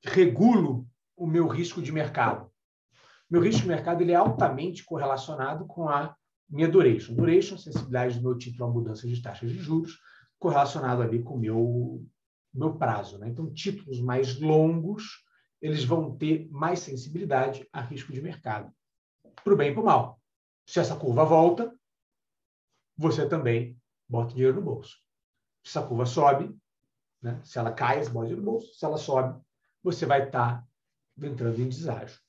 regulo o meu risco de mercado? Meu risco de mercado ele é altamente correlacionado com a minha duration. Duration, sensibilidade do meu título à mudança de taxas de juros, correlacionado ali com o meu prazo, né? Então, títulos mais longos, eles vão ter mais sensibilidade a risco de mercado. Para o bem e para o mal. Se essa curva volta, você também bota dinheiro no bolso. Se essa curva sobe, né? Se ela cai, você bota dinheiro no bolso. Se ela sobe, você vai estar entrando em deságio.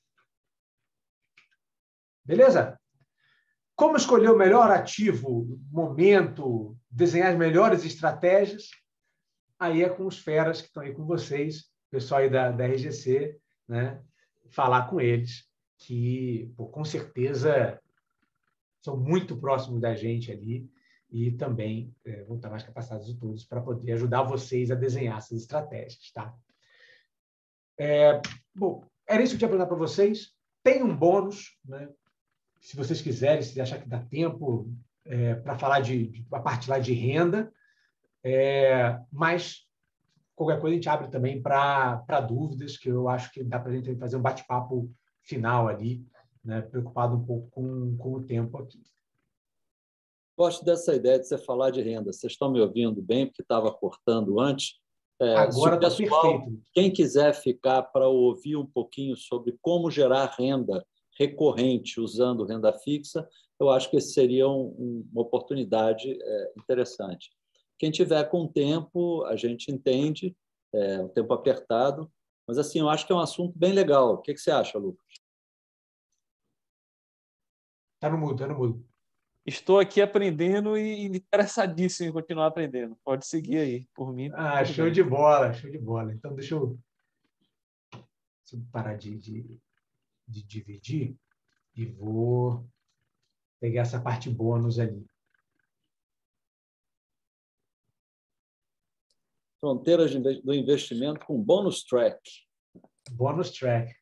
Beleza? Como escolher o melhor ativo, momento, desenhar as melhores estratégias? Aí é com os feras que estão aí com vocês, pessoal aí da RGC, né? Falar com eles, que com certeza são muito próximos da gente ali e também vão estar mais capacitados de todos para poder ajudar vocês a desenhar essas estratégias. Tá? Bom, era isso que eu tinha para perguntar para vocês. Tem um bônus, né? Se vocês quiserem, se achar que dá tempo para falar a parte lá de renda, mas qualquer coisa a gente abre também para dúvidas, que eu acho que dá para a gente fazer um bate-papo final ali, né? Preocupado um pouco com o tempo aqui. Gosto dessa ideia de você falar de renda. Vocês estão me ouvindo bem, porque estava cortando antes. Agora está perfeito. Quem quiser ficar para ouvir um pouquinho sobre como gerar renda recorrente usando renda fixa, eu acho que esse seria uma oportunidade interessante. Quem tiver com tempo, a gente entende, um tempo apertado, mas assim, eu acho que é um assunto bem legal. O que você acha, Lucas? Está no mudo, está no mudo. Estou aqui aprendendo e interessadíssimo em continuar aprendendo. Pode seguir aí, por mim. Show de bola, show de bola. Então, deixa eu parar de dividir e vou pegar essa parte bônus ali. Fronteiras do investimento com bônus track. Bônus track.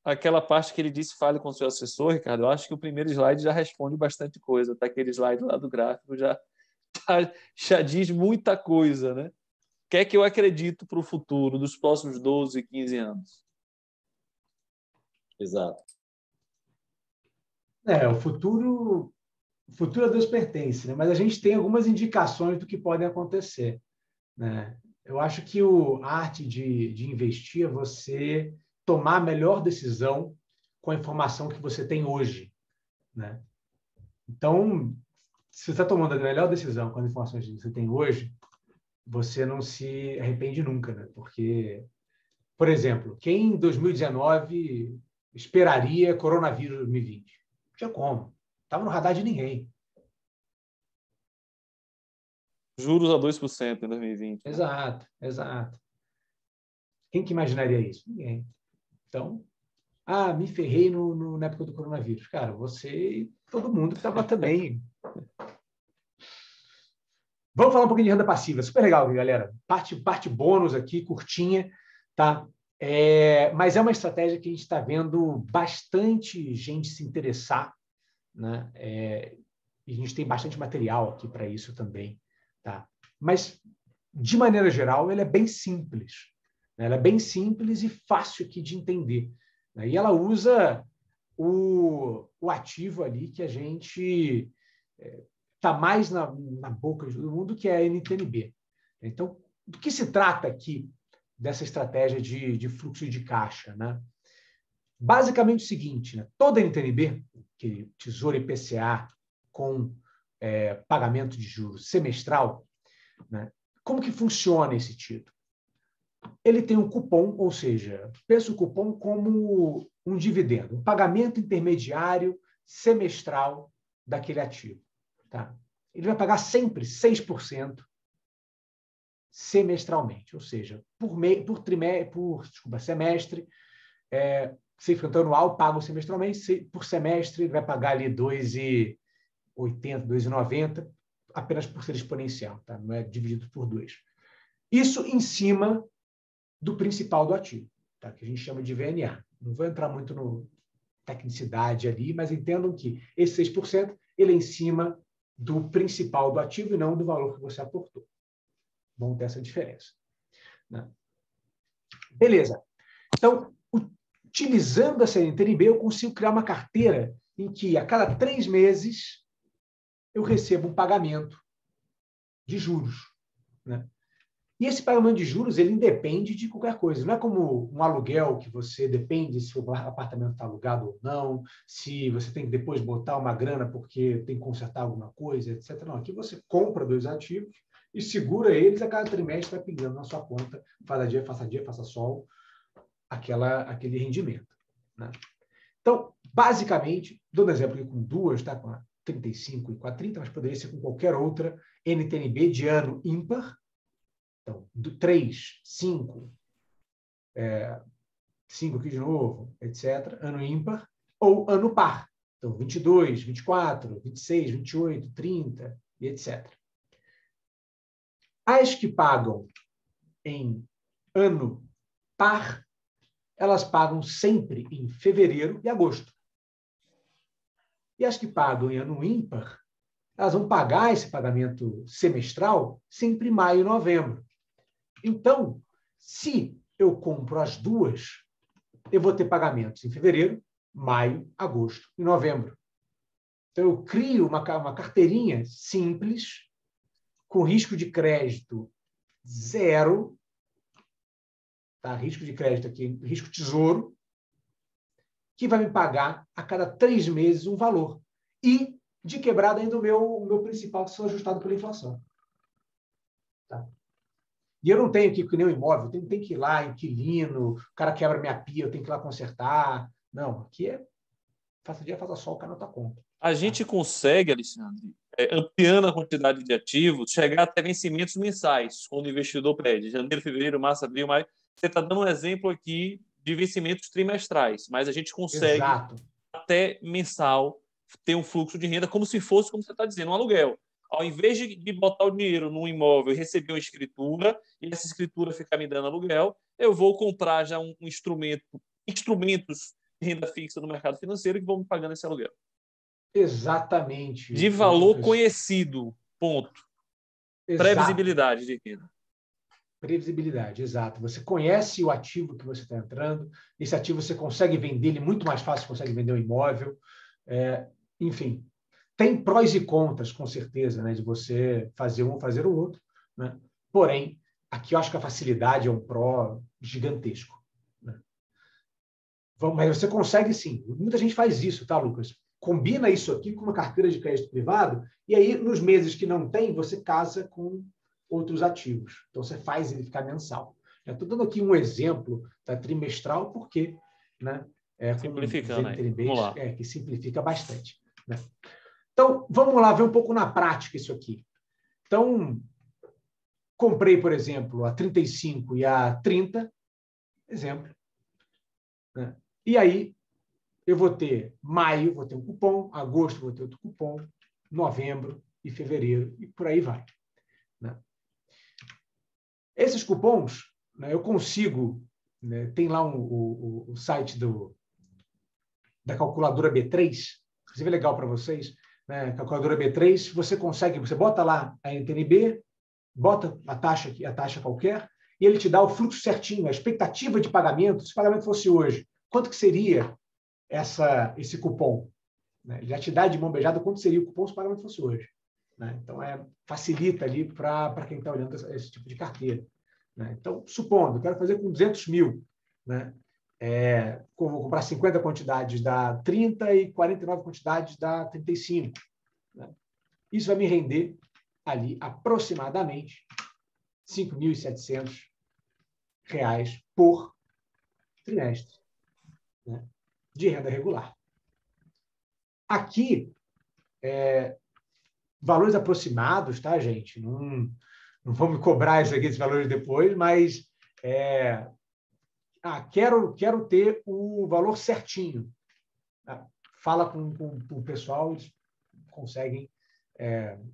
Aquela parte que ele disse, fale com o seu assessor, Ricardo, eu acho que o primeiro slide já responde bastante coisa. Tá? Aquele slide lá do gráfico já diz muita coisa, né? O que é que eu acredito para o futuro, dos próximos 12, 15 anos? Exato. O futuro a Deus pertence, né? Mas a gente tem algumas indicações do que podem acontecer, né? Eu acho que a arte de investir é você tomar a melhor decisão com a informação que você tem hoje, né? Então, se você está tomando a melhor decisão com as informações que você tem hoje, você não se arrepende nunca, né? Porque, por exemplo, quem em 2019 esperaria coronavírus 2020? Não tinha como. Estava no radar de ninguém. Juros a 2% em 2020. Exato, exato. Quem que imaginaria isso? Ninguém. Então, me ferrei na época do coronavírus. Cara, você e todo mundo que estava também. Vamos falar um pouquinho de renda passiva. Super legal, galera. Parte bônus aqui, curtinha, tá? Mas é uma estratégia que a gente está vendo bastante gente se interessar, né? E a gente tem bastante material aqui para isso também, tá? Mas, de maneira geral, ela é bem simples. Ela é bem simples e fácil aqui de entender. E ela usa o ativo ali que a gente está mais na boca de todo mundo, que é a NTNB. Então, do que se trata aqui dessa estratégia de fluxo de caixa, né? Basicamente o seguinte, né? Toda NTNB, que Tesouro IPCA com pagamento de juros semestral, né? Como que funciona esse título? Ele tem um cupom, ou seja, pensa o cupom como um dividendo, um pagamento intermediário semestral daquele ativo. Tá? Ele vai pagar sempre 6% semestralmente, ou seja, por semestre, cifra anual, paga semestralmente, por semestre ele vai pagar ali 2,80, 2,90, apenas por ser exponencial, tá? Não é dividido por 2. Isso em cima do principal do ativo, tá? Que a gente chama de VNA. Não vou entrar muito no tecnicidade ali, mas entendam que esse 6% ele é em cima do principal do ativo e não do valor que você aportou. Vamos ter essa diferença, né? Beleza. Então, utilizando essa NTNB, eu consigo criar uma carteira em que, a cada 3 meses, eu recebo um pagamento de juros, né? E esse pagamento de juros, ele independe de qualquer coisa. Não é como um aluguel que você depende se o apartamento está alugado ou não, se você tem que depois botar uma grana porque tem que consertar alguma coisa, etc. Não, aqui você compra 2 ativos e segura eles, a cada trimestre vai pingando na sua conta, dia, faça sol, aquele rendimento, né? Então, basicamente, dou um exemplo aqui com 2, tá? Com a 35 e com a 30, mas poderia ser com qualquer outra NTNB de ano ímpar. Então, 3, 5, 5 aqui de novo, etc. Ano ímpar ou ano par. Então, 22, 24, 26, 28, 30 e etc. As que pagam em ano par, elas pagam sempre em fevereiro e agosto. E as que pagam em ano ímpar, elas vão pagar esse pagamento semestral sempre em maio e novembro. Então, se eu compro as 2, eu vou ter pagamentos em fevereiro, maio, agosto e novembro. Então, eu crio uma carteirinha simples, com risco de crédito 0, tá? Risco de crédito aqui, risco tesouro, que vai me pagar a cada 3 meses um valor. E, de quebrada, ainda o meu principal que são ajustado pela inflação. Tá? E eu não tenho que nem um imóvel, tem que ir lá, inquilino, o cara quebra minha pia, eu tenho que ir lá consertar. Não, aqui faça dia, faça sol, o cara não tá conta. A gente consegue, Alexandre, ampliando a quantidade de ativos, chegar até vencimentos mensais, quando o investidor pede janeiro, fevereiro, março, abril, maio. Você está dando um exemplo aqui de vencimentos trimestrais, mas a gente consegue, exato, até mensal, ter um fluxo de renda como se fosse, como você está dizendo, um aluguel. Ao invés de botar o dinheiro num imóvel e receber uma escritura, e essa escritura ficar me dando aluguel, eu vou comprar já um instrumentos de renda fixa no mercado financeiro que vão me pagando esse aluguel. Exatamente. De valor conhecido, ponto. Exato. Previsibilidade de renda. Previsibilidade, exato. Você conhece o ativo que você está entrando, esse ativo você consegue vender ele muito mais fácil, consegue vender um imóvel. Enfim, tem prós e contras, com certeza, né, de você fazer um ou fazer o outro, né? Porém, aqui eu acho que a facilidade é um pró gigantesco, né? Mas você consegue sim. Muita gente faz isso, tá, Lucas? Combina isso aqui com uma carteira de crédito privado e aí, nos meses que não tem, você casa com outros ativos. Então, você faz ele ficar mensal. Eu estou dando aqui um exemplo da trimestral porque, né, simplificando aí. Vamos lá. Que simplifica bastante, né? Então, vamos lá ver um pouco na prática isso aqui. Então, comprei, por exemplo, a 35 e a 30, exemplo, né? E aí, eu vou ter maio, vou ter um cupom, agosto, vou ter outro cupom, novembro e fevereiro, e por aí vai, né? Esses cupons, né, eu consigo, né, tem lá o site da calculadora B3, inclusive é legal para vocês, né, calculadora B3, você bota lá a NTNB, bota a taxa qualquer, e ele te dá o fluxo certinho, a expectativa de pagamento, se o pagamento fosse hoje, quanto que seria esse cupom? Né? Ele já te dá de mão beijada quanto seria o cupom se o pagamento fosse hoje. né? Então, facilita ali para quem está olhando esse tipo de carteira, né? Então, supondo, eu quero fazer com 200 mil, né? Vou comprar 50 quantidades, dá 30, e 49 quantidades, dá 35. Né? Isso vai me render ali aproximadamente R$ 5.700 por trimestre, né? De renda regular. Aqui, valores aproximados, tá, gente? Não vamos cobrar esses valores depois, mas quero ter o valor certinho. Fala com o pessoal, eles conseguem,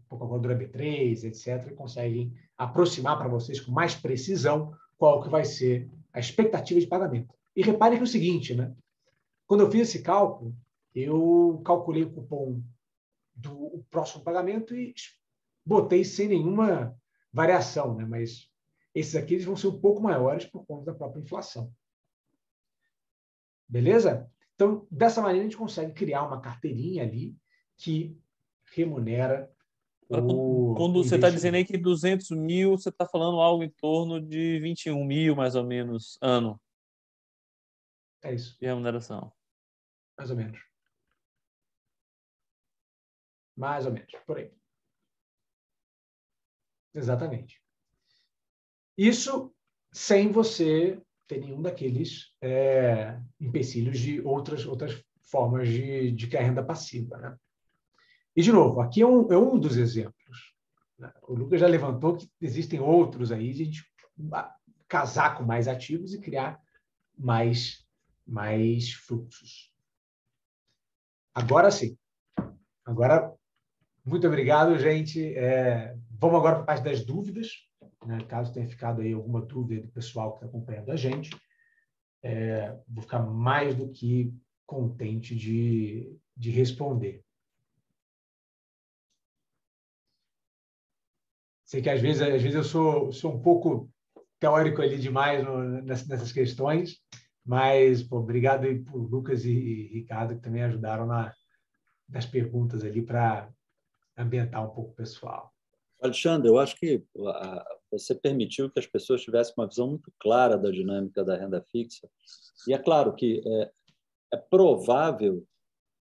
com a calculadora B3, etc., conseguem aproximar para vocês com mais precisão qual que vai ser a expectativa de pagamento. E reparem que é o seguinte, né? Quando eu fiz esse cálculo, eu calculei o cupom do próximo pagamento e botei sem nenhuma variação, né? Mas esses aqui eles vão ser um pouco maiores por conta da própria inflação. Beleza? Então, dessa maneira, a gente consegue criar uma carteirinha ali que remunera quando você está dizendo aí que 200 mil, você está falando algo em torno de 21 mil, mais ou menos, ano. É isso. De remuneração. Mais ou menos. Mais ou menos, por aí. Exatamente. Isso sem você ter nenhum daqueles empecilhos de outras formas de que a renda passiva, né? E, de novo, aqui é um dos exemplos, né? O Lucas já levantou que existem outros aí de a gente casar com mais ativos e criar mais fluxos. Agora sim. Agora, muito obrigado, gente. Vamos agora para a parte das dúvidas, né? Caso tenha ficado aí alguma dúvida do pessoal que está acompanhando a gente, vou ficar mais do que contente de responder. Sei que às vezes eu sou um pouco teórico ali demais nessas questões, mas obrigado aí por Lucas e Ricardo, que também ajudaram nas perguntas ali para ambientar um pouco o pessoal. Alexandre, eu acho que você permitiu que as pessoas tivessem uma visão muito clara da dinâmica da renda fixa. E é claro que é provável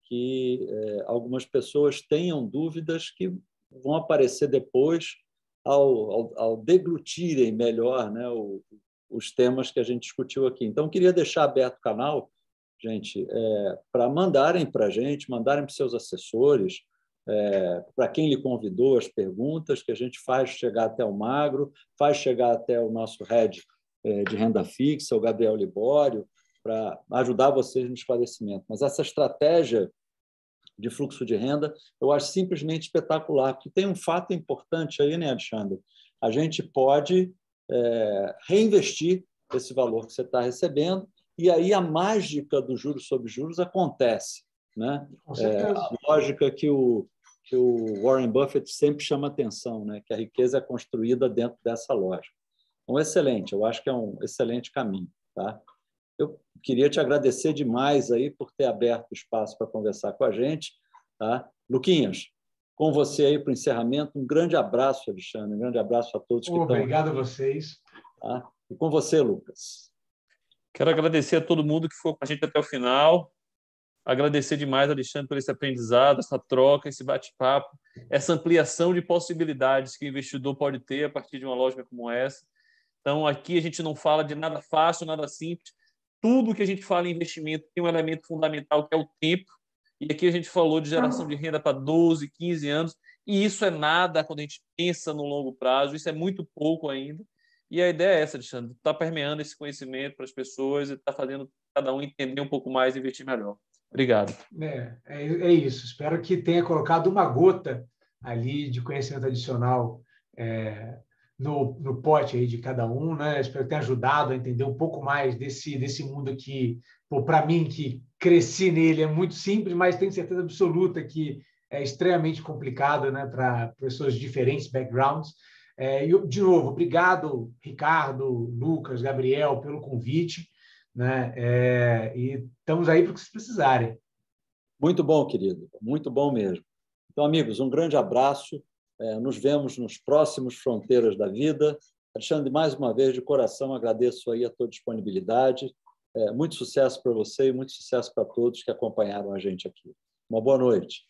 que algumas pessoas tenham dúvidas que vão aparecer depois ao deglutirem melhor, né, os temas que a gente discutiu aqui. Então, eu queria deixar aberto o canal, gente, para mandarem para a gente, mandarem para os seus assessores, para quem lhe convidou, as perguntas que a gente faz chegar até o Magro, faz chegar até o nosso head de renda fixa, o Gabriel Libório, para ajudar vocês no esclarecimento. Mas essa estratégia de fluxo de renda eu acho simplesmente espetacular, porque tem um fato importante aí, né, Alexandre? A gente pode reinvestir esse valor que você está recebendo e aí a mágica do juros sobre juros acontece, né? A lógica que o Warren Buffett sempre chama atenção, né? Que a riqueza é construída dentro dessa lógica. Então, excelente, eu acho que é um excelente caminho, tá? Eu queria te agradecer demais aí por ter aberto o espaço para conversar com a gente, tá? Luquinhas, com você aí para o encerramento, um grande abraço, Alexandre, um grande abraço a todos que estão. Obrigado a vocês. Tá? E com você, Lucas. Quero agradecer a todo mundo que ficou com a gente até o final. Agradecer demais, Alexandre, por esse aprendizado, essa troca, esse bate-papo, essa ampliação de possibilidades que o investidor pode ter a partir de uma lógica como essa. Então, aqui a gente não fala de nada fácil, nada simples. Tudo que a gente fala em investimento tem um elemento fundamental, que é o tempo. E aqui a gente falou de geração de renda para 12, 15 anos. E isso é nada quando a gente pensa no longo prazo. Isso é muito pouco ainda. E a ideia é essa, Alexandre, está permeando esse conhecimento para as pessoas e está fazendo cada um entender um pouco mais e investir melhor. Obrigado. É isso. Espero que tenha colocado uma gota ali de conhecimento adicional no pote aí de cada um, né? Espero que tenha ajudado a entender um pouco mais desse mundo que, para mim, que cresci nele, é muito simples, mas tenho certeza absoluta que é extremamente complicado, né, para pessoas de diferentes backgrounds. E, de novo, obrigado, Ricardo, Lucas, Gabriel, pelo convite, né? E estamos aí para o que vocês precisarem. Muito bom, querido. Muito bom mesmo. Então, amigos, um grande abraço. Nos vemos nos próximos Fronteiras da Vida. Alexandre, mais uma vez, de coração, agradeço aí a tua disponibilidade. Muito sucesso para você e muito sucesso para todos que acompanharam a gente aqui. Uma boa noite.